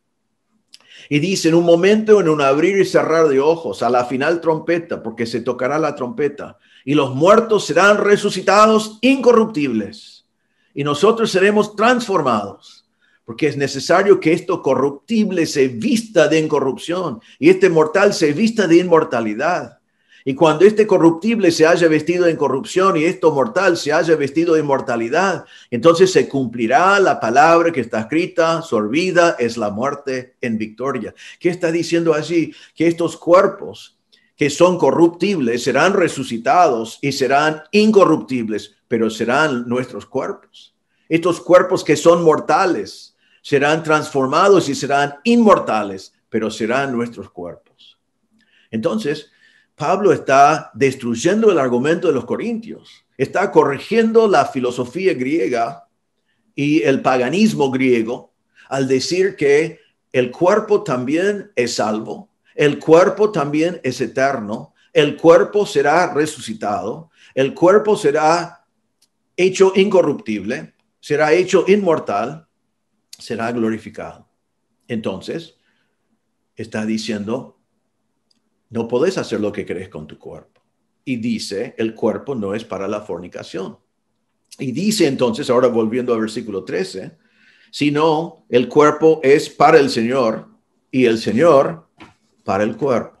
Y dice, en un momento, en un abrir y cerrar de ojos, a la final trompeta, porque se tocará la trompeta, y los muertos serán resucitados incorruptibles, y nosotros seremos transformados, porque es necesario que esto corruptible se vista de incorrupción, y este mortal se vista de inmortalidad. Y cuando este corruptible se haya vestido de incorrupción y esto mortal se haya vestido de inmortalidad, entonces se cumplirá la palabra que está escrita, sorbida es la muerte en victoria. ¿Qué está diciendo allí? Que estos cuerpos que son corruptibles serán resucitados y serán incorruptibles, pero serán nuestros cuerpos. Estos cuerpos que son mortales serán transformados y serán inmortales, pero serán nuestros cuerpos. Entonces, Pablo está destruyendo el argumento de los corintios, está corrigiendo la filosofía griega y el paganismo griego al decir que el cuerpo también es salvo, el cuerpo también es eterno, el cuerpo será resucitado, el cuerpo será hecho incorruptible, será hecho inmortal, será glorificado. Entonces, está diciendo, no podés hacer lo que querés con tu cuerpo. Y dice, el cuerpo no es para la fornicación. Y dice entonces, ahora volviendo al versículo 13, sino el cuerpo es para el Señor y el Señor para el cuerpo.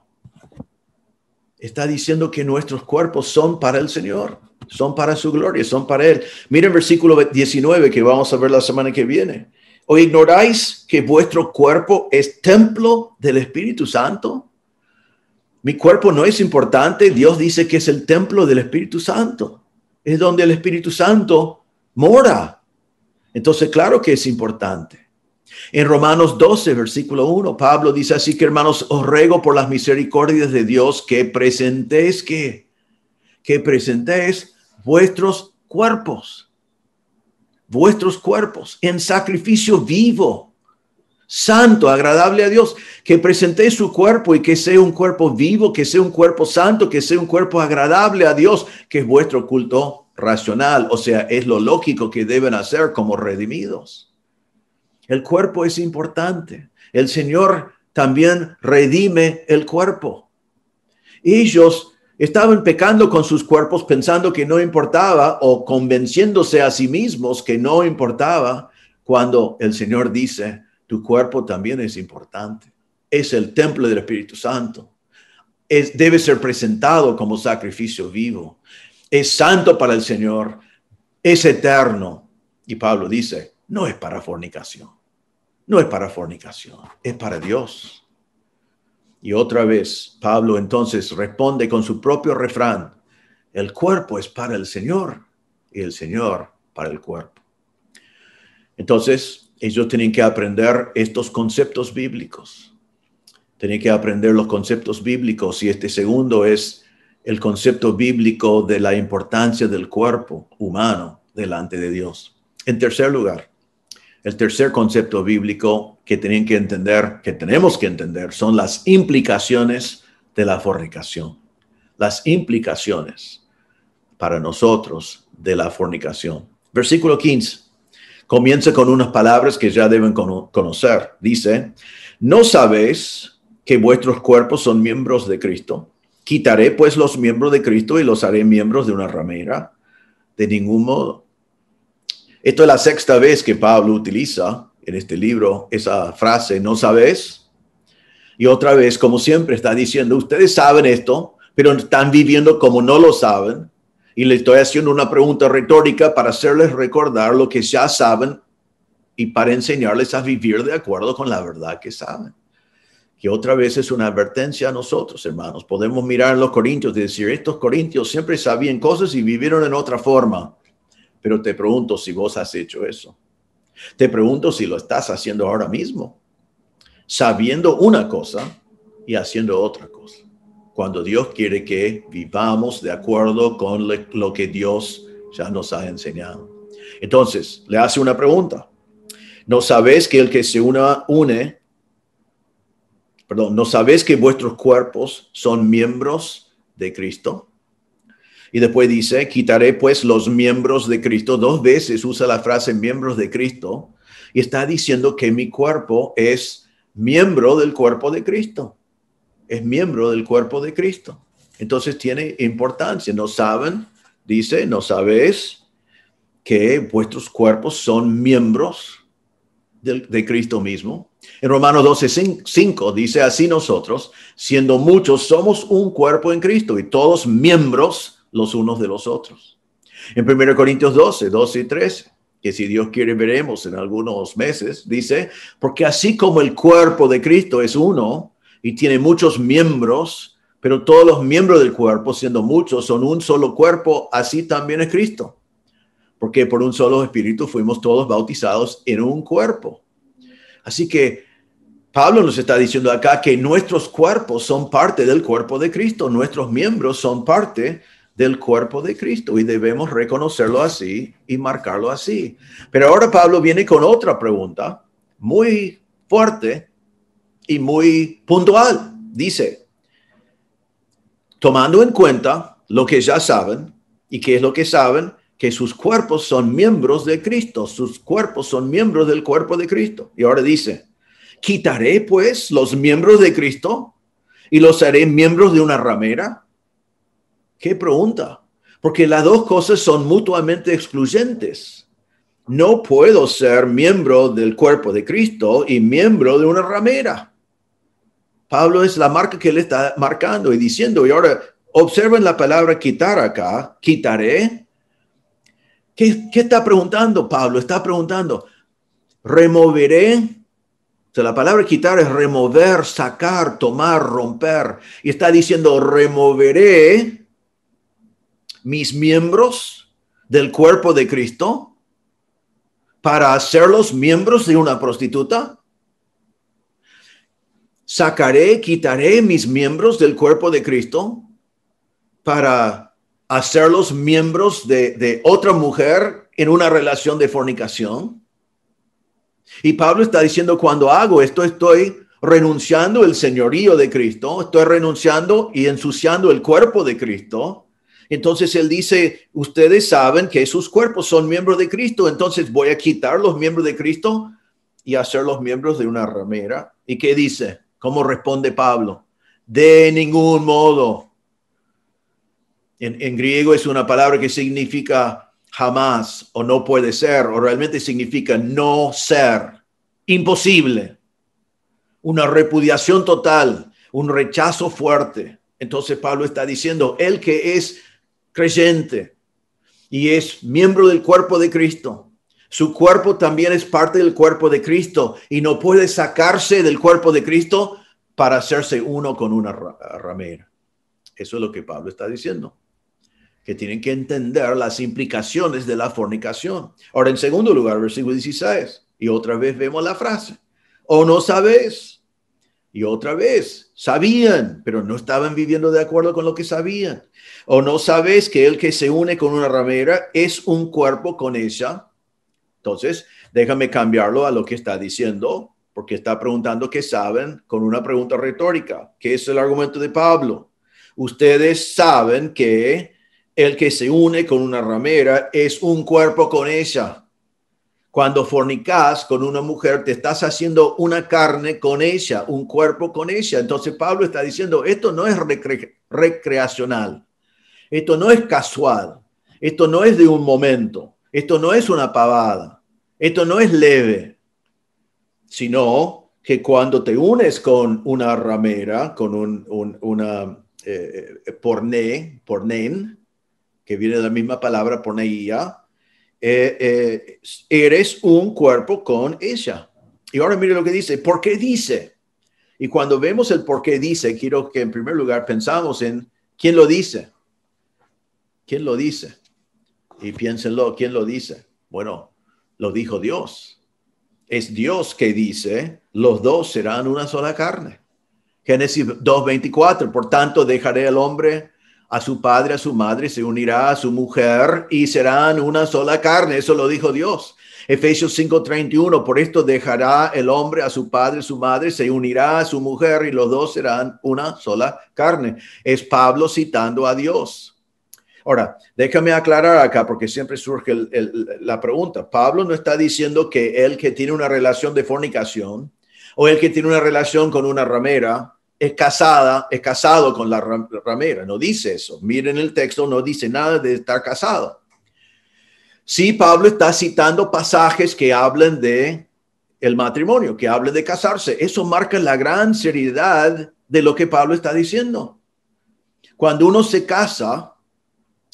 Está diciendo que nuestros cuerpos son para el Señor, son para su gloria, son para Él. Miren versículo 19 que vamos a ver la semana que viene. ¿O ignoráis que vuestro cuerpo es templo del Espíritu Santo? Mi cuerpo no es importante. Dios dice que es el templo del Espíritu Santo. Es donde el Espíritu Santo mora. Entonces, claro que es importante. En Romanos 12, versículo 1, Pablo dice, así que hermanos, os ruego por las misericordias de Dios que presentéis vuestros cuerpos en sacrificio vivo, santo, agradable a Dios, que presentéis su cuerpo y que sea un cuerpo vivo, que sea un cuerpo santo, que sea un cuerpo agradable a Dios, que es vuestro culto racional, o sea, es lo lógico que deben hacer como redimidos. El cuerpo es importante. El Señor también redime el cuerpo. Ellos estaban pecando con sus cuerpos pensando que no importaba o convenciéndose a sí mismos que no importaba cuando el Señor dice, tu cuerpo también es importante. Es el templo del Espíritu Santo. Debe ser presentado como sacrificio vivo. Es santo para el Señor. Es eterno. Y Pablo dice, no es para fornicación. No es para fornicación. Es para Dios. Y otra vez, Pablo entonces responde con su propio refrán. El cuerpo es para el Señor y el Señor para el cuerpo. Entonces, ellos tienen que aprender estos conceptos bíblicos. Tienen que aprender los conceptos bíblicos y este segundo es el concepto bíblico de la importancia del cuerpo humano delante de Dios. En tercer lugar, el tercer concepto bíblico que tienen que entender, que tenemos que entender, son las implicaciones de la fornicación. Las implicaciones para nosotros de la fornicación. Versículo 15. Comienza con unas palabras que ya deben conocer. Dice, ¿no sabéis que vuestros cuerpos son miembros de Cristo? ¿Quitaré pues los miembros de Cristo y los haré miembros de una ramera? De ningún modo. Esto es la sexta vez que Pablo utiliza en este libro esa frase, ¿no sabes? Y otra vez, como siempre, está diciendo, ustedes saben esto, pero están viviendo como no lo saben. Y le estoy haciendo una pregunta retórica para hacerles recordar lo que ya saben y para enseñarles a vivir de acuerdo con la verdad que saben. Que otra vez es una advertencia a nosotros, hermanos. Podemos mirar en los Corintios y decir, estos Corintios siempre sabían cosas y vivieron en otra forma. Pero te pregunto si vos has hecho eso. Te pregunto si lo estás haciendo ahora mismo. Sabiendo una cosa y haciendo otra cosa. Cuando Dios quiere que vivamos de acuerdo con lo que Dios ya nos ha enseñado. Entonces, le hace una pregunta. ¿No sabéis que el que se ¿no sabéis que vuestros cuerpos son miembros de Cristo? Y después dice, quitaré pues los miembros de Cristo. 2 veces usa la frase miembros de Cristo. Y está diciendo que mi cuerpo es miembro del cuerpo de Cristo. Es miembro del cuerpo de Cristo. Entonces tiene importancia. ¿No saben? Dice, ¿no sabéis que vuestros cuerpos son miembros de Cristo mismo? En Romanos 12:5 dice, así nosotros, siendo muchos, somos un cuerpo en Cristo y todos miembros los unos de los otros. En 1 Corintios 12 y 13, que si Dios quiere veremos en algunos meses, dice, porque así como el cuerpo de Cristo es uno y tiene muchos miembros, pero todos los miembros del cuerpo, siendo muchos, son un solo cuerpo, así también es Cristo. Porque por un solo espíritu fuimos todos bautizados en un cuerpo. Así que Pablo nos está diciendo acá que nuestros cuerpos son parte del cuerpo de Cristo. Nuestros miembros son parte del cuerpo de Cristo y debemos reconocerlo así y marcarlo así. Pero ahora Pablo viene con otra pregunta muy fuerte y muy puntual. Dice, tomando en cuenta lo que ya saben, ¿y qué es lo que saben? Que sus cuerpos son miembros de Cristo, sus cuerpos son miembros del cuerpo de Cristo. Y ahora dice, ¿Quitaré pues los miembros de Cristo y los haré miembros de una ramera? ¿Qué pregunta? Porque las dos cosas son mutuamente excluyentes. No puedo ser miembro del cuerpo de Cristo y miembro de una ramera. Pablo es la marca que él está marcando y diciendo. Y ahora observen la palabra quitar acá. Quitaré. ¿Qué está preguntando Pablo? Está preguntando, removeré. O sea, la palabra quitar es remover, sacar, tomar, romper. Y está diciendo, removeré mis miembros del cuerpo de Cristo para hacerlos miembros de una prostituta. Sacaré, quitaré mis miembros del cuerpo de Cristo para hacerlos miembros de otra mujer en una relación de fornicación. Y Pablo está diciendo, cuando hago esto, estoy renunciando el señorío de Cristo, estoy renunciando y ensuciando el cuerpo de Cristo. Entonces él dice, ustedes saben que sus cuerpos son miembros de Cristo, entonces voy a quitar los miembros de Cristo y hacerlos miembros de una ramera. ¿Y qué dice? ¿Cómo responde Pablo? De ningún modo. En griego es una palabra que significa jamás o no puede ser, o realmente significa no ser, imposible, una repudiación total, un rechazo fuerte. Entonces Pablo está diciendo, el que es creyente y es miembro del cuerpo de Cristo, su cuerpo también es parte del cuerpo de Cristo y no puede sacarse del cuerpo de Cristo para hacerse uno con una ramera. Eso es lo que Pablo está diciendo, que tienen que entender las implicaciones de la fornicación. Ahora, en segundo lugar, versículo 16, y otra vez vemos la frase, ¿o no sabéis? Y otra vez, sabían, pero no estaban viviendo de acuerdo con lo que sabían. ¿O no sabéis que el que se une con una ramera es un cuerpo con ella? Entonces, déjame cambiarlo a lo que está diciendo, porque está preguntando qué saben con una pregunta retórica. ¿Qué es el argumento de Pablo? Ustedes saben que el que se une con una ramera es un cuerpo con ella. Cuando fornicas con una mujer, te estás haciendo una carne con ella, un cuerpo con ella. Entonces Pablo está diciendo, esto no es recreacional, esto no es casual, esto no es de un momento, esto no es una pavada, esto no es leve, sino que cuando te unes con una ramera, con una pornén, que viene de la misma palabra porneía, eres un cuerpo con ella. Y ahora mire lo que dice. ¿Por qué dice? Y cuando vemos el por qué dice, quiero que en primer lugar pensamos en quién lo dice. ¿Quién lo dice? Y piénsenlo, ¿quién lo dice? Bueno, lo dijo Dios. Es Dios que dice, los dos serán una sola carne. Génesis 2:24, por tanto dejaré al hombre a su padre, a su madre, se unirá a su mujer y serán una sola carne. Eso lo dijo Dios. Efesios 5:31, por esto dejará el hombre a su padre, a su madre, se unirá a su mujer y los dos serán una sola carne. Es Pablo citando a Dios. Ahora, déjame aclarar acá porque siempre surge la pregunta. Pablo no está diciendo que el que tiene una relación de fornicación o el que tiene una relación con una ramera es casado con la ramera. No dice eso. Miren el texto, no dice nada de estar casado. Sí, Pablo está citando pasajes que hablan de el matrimonio, que hablan de casarse. Eso marca la gran seriedad de lo que Pablo está diciendo. Cuando uno se casa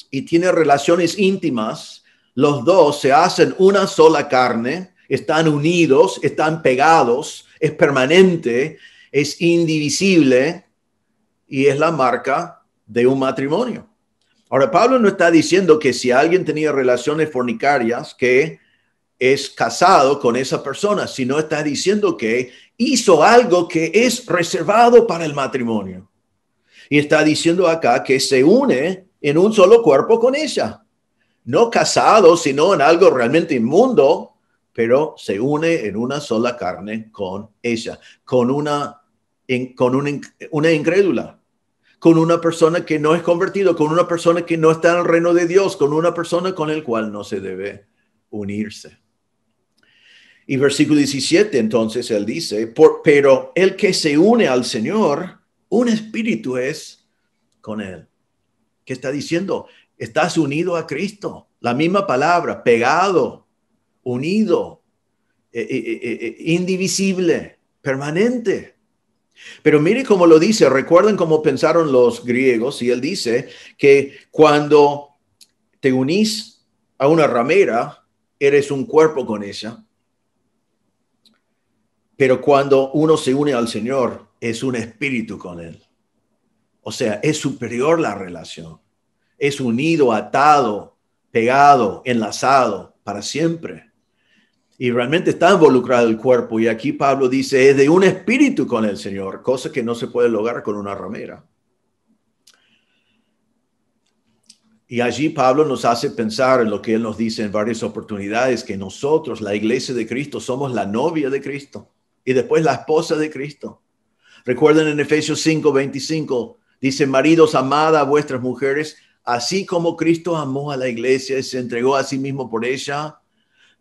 y tiene relaciones íntimas, los dos se hacen una sola carne, están unidos, están pegados, es permanente, es indivisible y es la marca de un matrimonio. Ahora, Pablo no está diciendo que si alguien tenía relaciones fornicarias, que es casado con esa persona, sino está diciendo que hizo algo que es reservado para el matrimonio. Y está diciendo acá que se une en un solo cuerpo con ella. No casado, sino en algo realmente inmundo, pero se une en una sola carne con ella, con una incrédula, con una persona que no es convertido, con una persona que no está en el reino de Dios, con una persona con el cual no se debe unirse. Y versículo 17, entonces, él dice, pero el que se une al Señor, un espíritu es con él. ¿Qué está diciendo? Estás unido a Cristo. La misma palabra, pegado, unido, indivisible, permanente. Pero mire cómo lo dice. Recuerden cómo pensaron los griegos. Y él dice que cuando te unís a una ramera, eres un cuerpo con ella. Pero cuando uno se une al Señor, es un espíritu con él. O sea, es superior la relación. Es unido, atado, pegado, enlazado para siempre. Y realmente está involucrado el cuerpo. Y aquí Pablo dice, es de un espíritu con el Señor, cosa que no se puede lograr con una ramera. Y allí Pablo nos hace pensar en lo que él nos dice en varias oportunidades, que nosotros, la iglesia de Cristo, somos la novia de Cristo y después la esposa de Cristo. Recuerden en Efesios 5:25, dice, maridos, amad a vuestras mujeres, así como Cristo amó a la iglesia y se entregó a sí mismo por ella,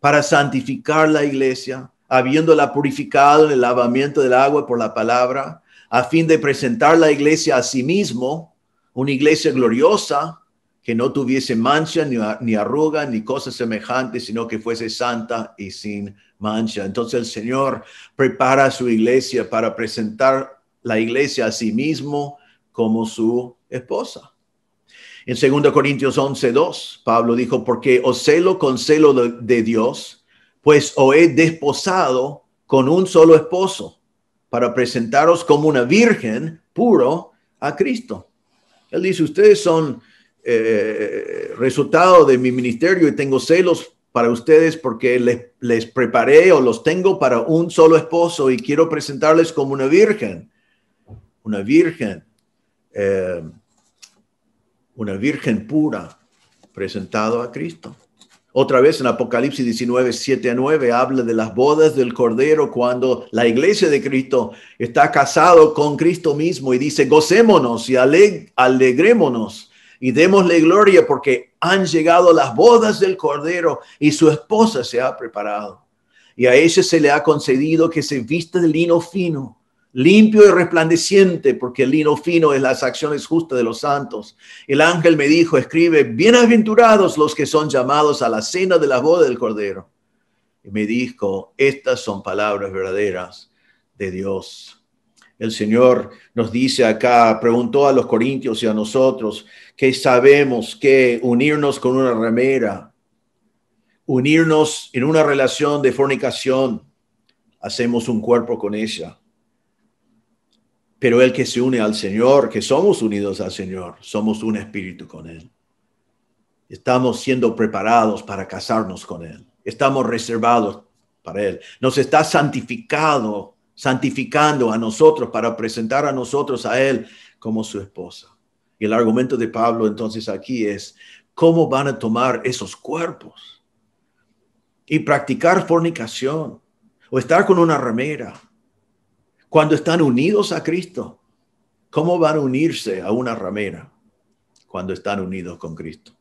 para santificar la iglesia, habiéndola purificado en el lavamiento del agua por la palabra, a fin de presentar la iglesia a sí mismo, una iglesia gloriosa, que no tuviese mancha, ni arruga, ni cosa semejante, sino que fuese santa y sin mancha. Entonces el Señor prepara a su iglesia para presentar la iglesia a sí mismo como su esposa. En 2 Corintios 11:2, Pablo dijo, porque os celo con celo de Dios, pues os he desposado con un solo esposo, para presentaros como una virgen puro a Cristo. Él dice, ustedes son resultado de mi ministerio y tengo celos para ustedes porque les preparé o los tengo para un solo esposo y quiero presentarles como una virgen pura, presentado a Cristo. Otra vez en Apocalipsis 19:7-9 habla de las bodas del Cordero cuando la iglesia de Cristo está casado con Cristo mismo y dice, gocémonos y alegrémonos y démosle gloria porque han llegado las bodas del Cordero y su esposa se ha preparado. Y a ella se le ha concedido que se vista de lino fino, limpio y resplandeciente, porque el lino fino es las acciones justas de los santos. El ángel me dijo, escribe, bienaventurados los que son llamados a la cena de la boda del Cordero. Y me dijo, estas son palabras verdaderas de Dios. El Señor nos dice acá, preguntó a los corintios y a nosotros, que sabemos que unirnos con una ramera, unirnos en una relación de fornicación, hacemos un cuerpo con ella. Pero el que se une al Señor, que somos unidos al Señor, somos un espíritu con Él. Estamos siendo preparados para casarnos con Él. Estamos reservados para Él. Nos está santificando a nosotros para presentar a nosotros a Él como su esposa. Y el argumento de Pablo entonces aquí es, ¿cómo van a tomar esos cuerpos y practicar fornicación o estar con una ramera cuando están unidos a Cristo? ¿Cómo van a unirse a una ramera cuando están unidos con Cristo?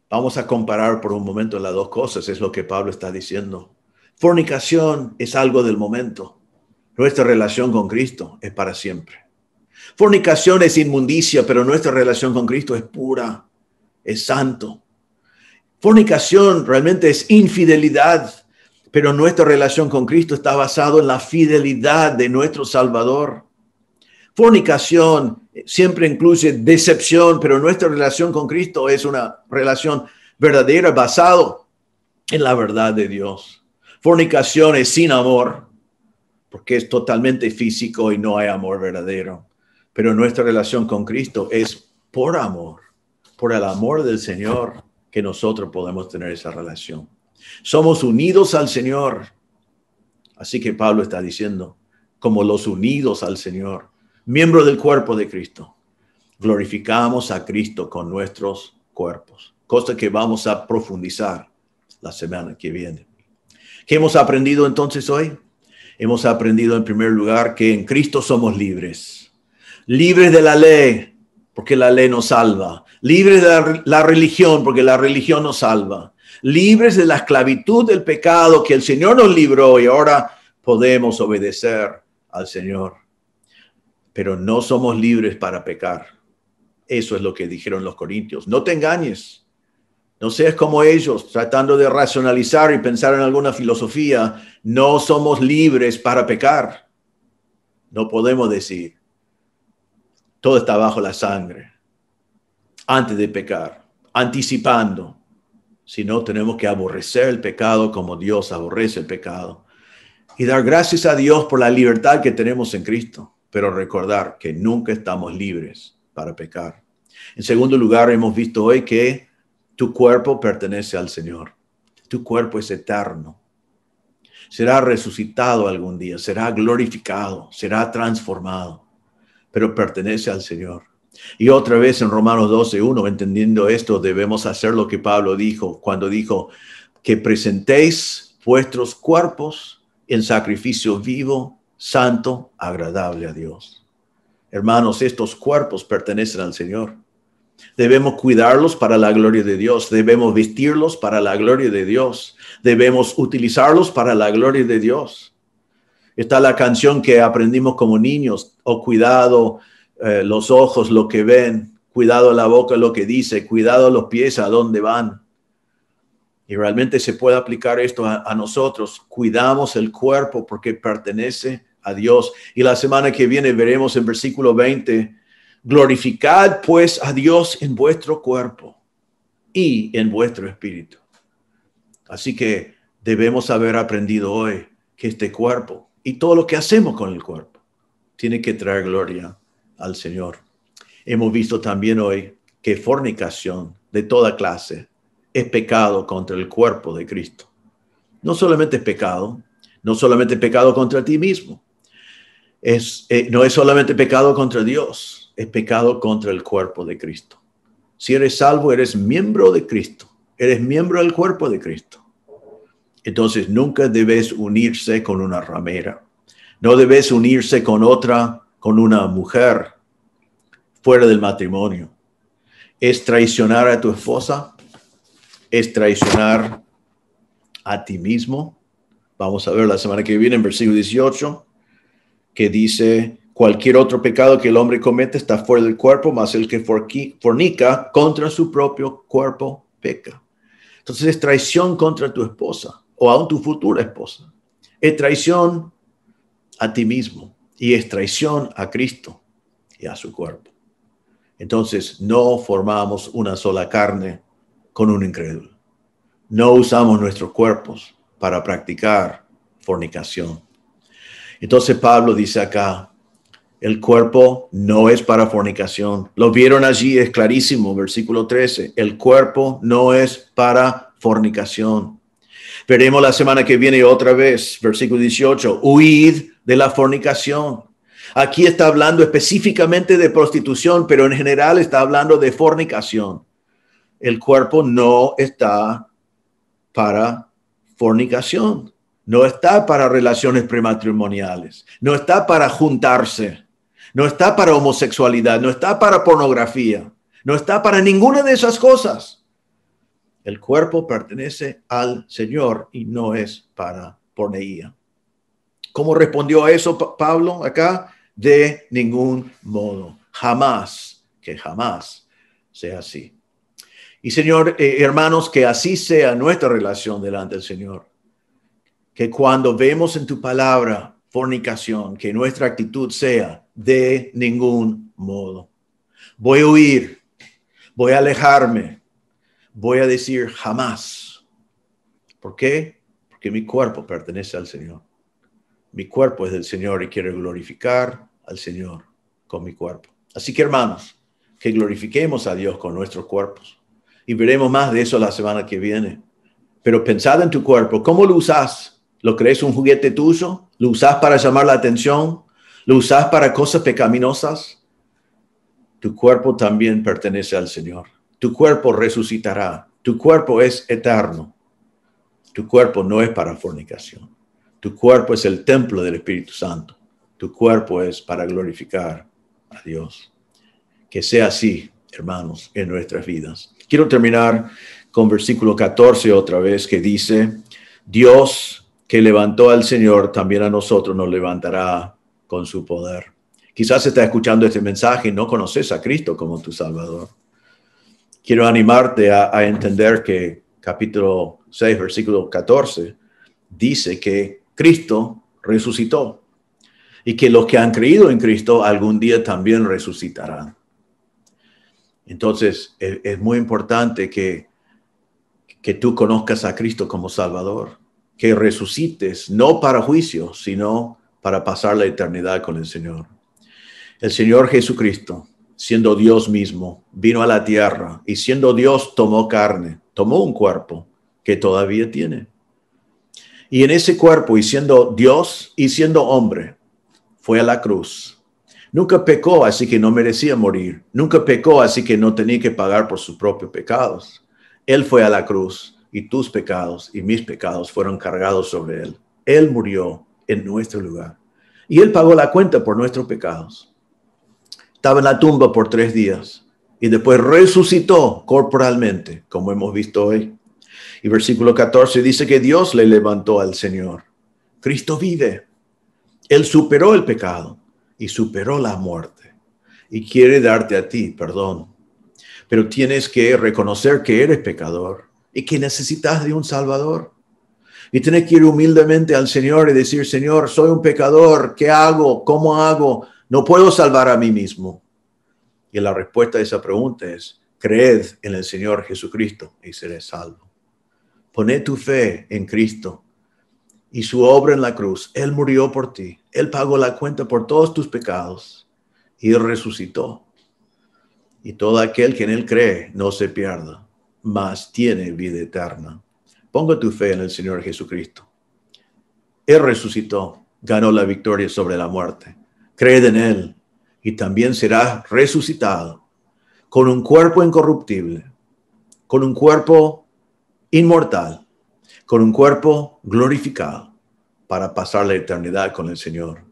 Vamos a comparar por un momento las dos cosas, es lo que Pablo está diciendo. Fornicación es algo del momento. Nuestra relación con Cristo es para siempre. Fornicación es inmundicia, pero nuestra relación con Cristo es pura, es santo. Fornicación realmente es infidelidad, pero nuestra relación con Cristo está basada en la fidelidad de nuestro Salvador. Fornicación siempre incluye decepción, pero nuestra relación con Cristo es una relación verdadera basada en la verdad de Dios. Fornicación es sin amor, porque es totalmente físico y no hay amor verdadero. Pero nuestra relación con Cristo es por amor, por el amor del Señor, que nosotros podemos tener esa relación. Somos unidos al Señor. Así que Pablo está diciendo, como los unidos al Señor, miembros del cuerpo de Cristo, glorificamos a Cristo con nuestros cuerpos. Cosa que vamos a profundizar la semana que viene. ¿Qué hemos aprendido entonces hoy? Hemos aprendido en primer lugar que en Cristo somos libres. Libres de la ley, porque la ley nos salva. Libres de la religión, porque la religión nos salva. libres de la esclavitud del pecado que el Señor nos libró y ahora podemos obedecer al Señor. Pero no somos libres para pecar. Eso es lo que dijeron los corintios. No te engañes. No seas como ellos, tratando de racionalizar y pensar en alguna filosofía. No somos libres para pecar. No podemos decir, todo está bajo la sangre, antes de pecar, anticipando. Sino tenemos que aborrecer el pecado como Dios aborrece el pecado. Y dar gracias a Dios por la libertad que tenemos en Cristo. Pero recordar que nunca estamos libres para pecar. En segundo lugar, hemos visto hoy que tu cuerpo pertenece al Señor. Tu cuerpo es eterno. Será resucitado algún día, será glorificado, será transformado, pero pertenece al Señor. Y otra vez en Romanos 12:1, entendiendo esto, debemos hacer lo que Pablo dijo cuando dijo que presentéis vuestros cuerpos en sacrificio vivo, santo, agradable a Dios. Hermanos, estos cuerpos pertenecen al Señor. Debemos cuidarlos para la gloria de Dios. Debemos vestirlos para la gloria de Dios. Debemos utilizarlos para la gloria de Dios. Está la canción que aprendimos como niños. Oh, cuidado los ojos, lo que ven. Cuidado la boca, lo que dice. Cuidado los pies, a dónde van. Y realmente se puede aplicar esto a nosotros. Cuidamos el cuerpo porque pertenece a Dios. Y la semana que viene veremos en versículo 20, glorificad pues a Dios en vuestro cuerpo y en vuestro espíritu. Así que debemos haber aprendido hoy que este cuerpo y todo lo que hacemos con el cuerpo tiene que traer gloria al Señor. Hemos visto también hoy que fornicación de toda clase es pecado contra el cuerpo de Cristo. No solamente es pecado, no solamente pecado contra ti mismo, no es solamente pecado contra Dios, es pecado contra el cuerpo de Cristo. Si eres salvo, eres miembro de Cristo, eres miembro del cuerpo de Cristo. Entonces nunca debes unirse con una ramera, no debes unirse con una mujer fuera del matrimonio. Es traicionar a tu esposa, es traicionar a ti mismo. Vamos a ver la semana que viene en versículo 18, que dice, cualquier otro pecado que el hombre comete está fuera del cuerpo, mas el que fornica contra su propio cuerpo peca. Entonces es traición contra tu esposa o aún tu futura esposa. Es traición a ti mismo y es traición a Cristo y a su cuerpo. Entonces no formamos una sola carne con un incrédulo. No usamos nuestros cuerpos para practicar fornicación. Entonces Pablo dice acá, el cuerpo no es para fornicación. Lo vieron allí, es clarísimo, versículo 13. El cuerpo no es para fornicación. Veremos la semana que viene otra vez, versículo 18, huid de la fornicación. Aquí está hablando específicamente de prostitución, pero en general está hablando de fornicación. El cuerpo no está para fornicación, no está para relaciones prematrimoniales, no está para juntarse, no está para homosexualidad, no está para pornografía, no está para ninguna de esas cosas. El cuerpo pertenece al Señor y no es para porneía. ¿Cómo respondió a eso Pablo acá? De ningún modo, jamás, que jamás sea así. Y Señor, hermanos, que así sea nuestra relación delante del Señor. Que cuando vemos en tu palabra fornicación, que nuestra actitud sea de ningún modo. Voy a huir, voy a alejarme, voy a decir jamás. ¿Por qué? Porque mi cuerpo pertenece al Señor. Mi cuerpo es del Señor y quiero glorificar al Señor con mi cuerpo. Así que, hermanos, que glorifiquemos a Dios con nuestros cuerpos. Y veremos más de eso la semana que viene. Pero pensad en tu cuerpo. ¿Cómo lo usás? ¿Lo crees un juguete tuyo? ¿Lo usás para llamar la atención? ¿Lo usás para cosas pecaminosas? Tu cuerpo también pertenece al Señor. Tu cuerpo resucitará. Tu cuerpo es eterno. Tu cuerpo no es para fornicación. Tu cuerpo es el templo del Espíritu Santo. Tu cuerpo es para glorificar a Dios. Que sea así, hermanos, en nuestras vidas. Quiero terminar con versículo 14 otra vez, que dice, Dios que levantó al Señor, también a nosotros nos levantará con su poder. Quizás estás escuchando este mensaje y no conoces a Cristo como tu Salvador. Quiero animarte a entender que capítulo 6, versículo 14, dice que Cristo resucitó y que los que han creído en Cristo algún día también resucitarán. Entonces, es muy importante que tú conozcas a Cristo como Salvador, que resucites, no para juicio, sino para pasar la eternidad con el Señor. El Señor Jesucristo, siendo Dios mismo, vino a la tierra y siendo Dios tomó carne, tomó un cuerpo que todavía tiene. Y en ese cuerpo, y siendo Dios y siendo hombre, fue a la cruz. Nunca pecó, así que no merecía morir. Nunca pecó, así que no tenía que pagar por sus propios pecados. Él fue a la cruz y tus pecados y mis pecados fueron cargados sobre él. Él murió en nuestro lugar y él pagó la cuenta por nuestros pecados. Estaba en la tumba por 3 días y después resucitó corporalmente, como hemos visto hoy. Y versículo 14 dice que Dios le levantó al Señor. Cristo vive. Él superó el pecado y superó la muerte y quiere darte a ti perdón. Pero tienes que reconocer que eres pecador y que necesitas de un Salvador. Y tienes que ir humildemente al Señor y decir, Señor, soy un pecador. ¿Qué hago? ¿Cómo hago? No puedo salvar a mí mismo. Y la respuesta a esa pregunta es, creed en el Señor Jesucristo y seréis salvo. Poned tu fe en Cristo y su obra en la cruz. Él murió por ti. Él pagó la cuenta por todos tus pecados y resucitó. Y todo aquel que en él cree no se pierda, mas tiene vida eterna. Ponga tu fe en el Señor Jesucristo. Él resucitó, ganó la victoria sobre la muerte. Creed en él y también serás resucitado con un cuerpo incorruptible, con un cuerpo inmortal, con un cuerpo glorificado para pasar la eternidad con el Señor.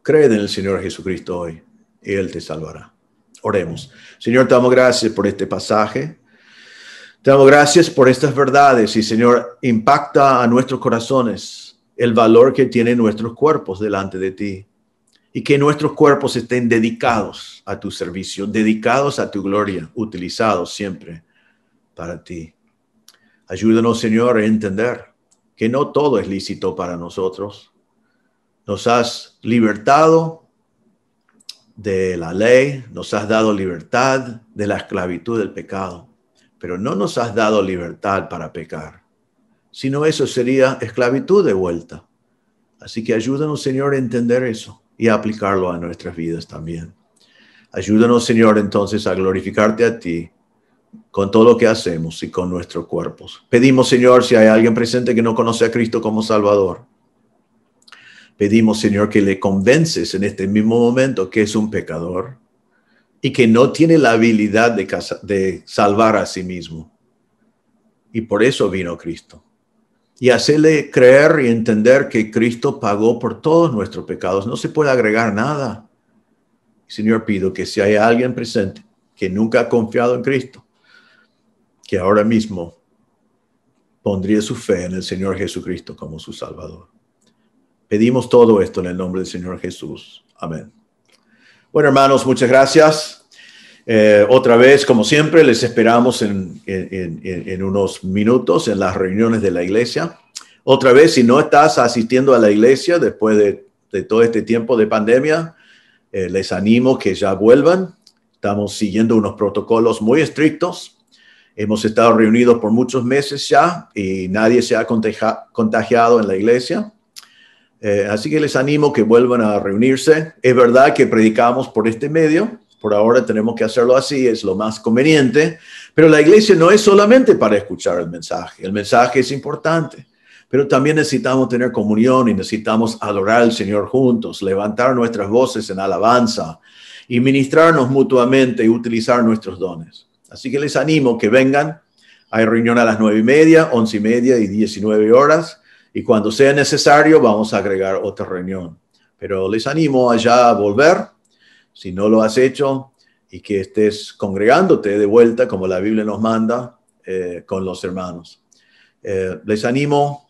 Creed en el Señor Jesucristo hoy y él te salvará. Oremos. Señor, te damos gracias por este pasaje. Te damos gracias por estas verdades y, Señor, impacta a nuestros corazones el valor que tienen nuestros cuerpos delante de ti y que nuestros cuerpos estén dedicados a tu servicio, dedicados a tu gloria, utilizados siempre para ti. Ayúdanos, Señor, a entender que no todo es lícito para nosotros. Nos has libertado de la ley, nos has dado libertad de la esclavitud del pecado, pero no nos has dado libertad para pecar, sino eso sería esclavitud de vuelta. Así que ayúdanos, Señor, a entender eso y a aplicarlo a nuestras vidas también. Ayúdanos, Señor, entonces a glorificarte a ti con todo lo que hacemos y con nuestros cuerpos. Pedimos, Señor, si hay alguien presente que no conoce a Cristo como Salvador, pedimos, Señor, que le convences en este mismo momento que es un pecador y que no tiene la habilidad de salvar a sí mismo. Y por eso vino Cristo. Y hacerle creer y entender que Cristo pagó por todos nuestros pecados. No se puede agregar nada. Señor, pido que si hay alguien presente que nunca ha confiado en Cristo, que ahora mismo pondría su fe en el Señor Jesucristo como su Salvador. Pedimos todo esto en el nombre del Señor Jesús. Amén. Bueno, hermanos, muchas gracias. Otra vez, como siempre, les esperamos en unos minutos en las reuniones de la iglesia. Otra vez, si no estás asistiendo a la iglesia después de todo este tiempo de pandemia, les animo que ya vuelvan. Estamos siguiendo unos protocolos muy estrictos. Hemos estado reunidos por muchos meses ya y nadie se ha contagiado en la iglesia. Así que les animo que vuelvan a reunirse. Es verdad que predicamos por este medio. Por ahora tenemos que hacerlo así, es lo más conveniente. Pero la iglesia no es solamente para escuchar el mensaje. El mensaje es importante. Pero también necesitamos tener comunión y necesitamos adorar al Señor juntos, levantar nuestras voces en alabanza y ministrarnos mutuamente y utilizar nuestros dones. Así que les animo que vengan. Hay reunión a las 9:30, 11:30 y 19 horas. Y cuando sea necesario, vamos a agregar otra reunión. Pero les animo allá a volver, si no lo has hecho, y que estés congregándote de vuelta, como la Biblia nos manda, con los hermanos. Les animo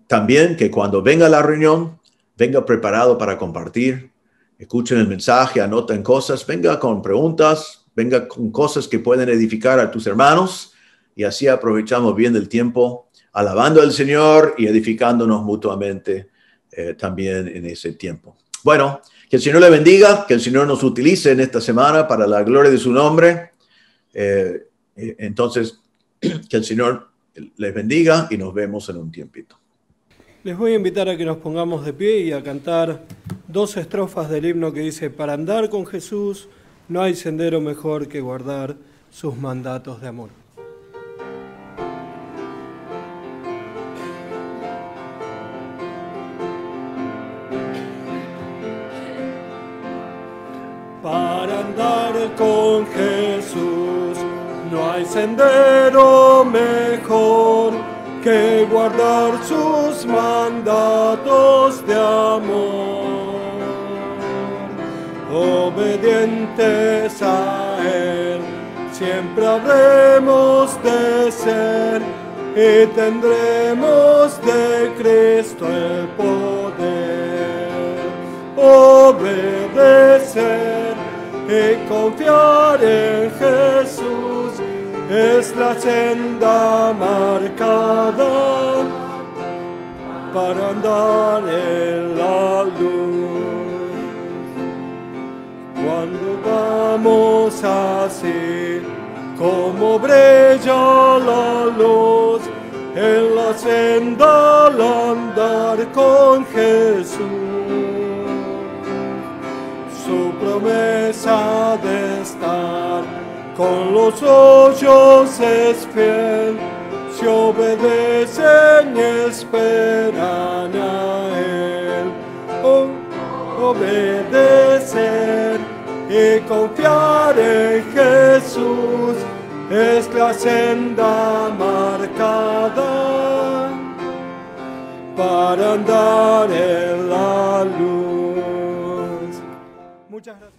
también que cuando venga la reunión, venga preparado para compartir, escuchen el mensaje, anoten cosas, venga con preguntas, venga con cosas que pueden edificar a tus hermanos y así aprovechamos bien el tiempo alabando al Señor y edificándonos mutuamente también en ese tiempo. Bueno, que el Señor le bendiga, que el Señor nos utilice en esta semana para la gloria de su nombre. Entonces, que el Señor les bendiga y nos vemos en un tiempito. Les voy a invitar a que nos pongamos de pie y a cantar 2 estrofas del himno que dice: para andar con Jesús no hay sendero mejor que guardar sus mandatos de amor. Para andar con Jesús no hay sendero mejor que guardar sus mandatos de amor. Obedientes a Él siempre habremos de ser y tendremos de Cristo el poder. Obedecer y confiar en Jesús es la senda marcada para andar en la luz. Cuando vamos así, como brilla la luz, en la senda al andar con Jesús. Su promesa de estar con los suyos es fiel, si obedecen y esperan a Él. Obedecer y confiar en Jesús es la senda marcada para andar en la luz. Muchas gracias.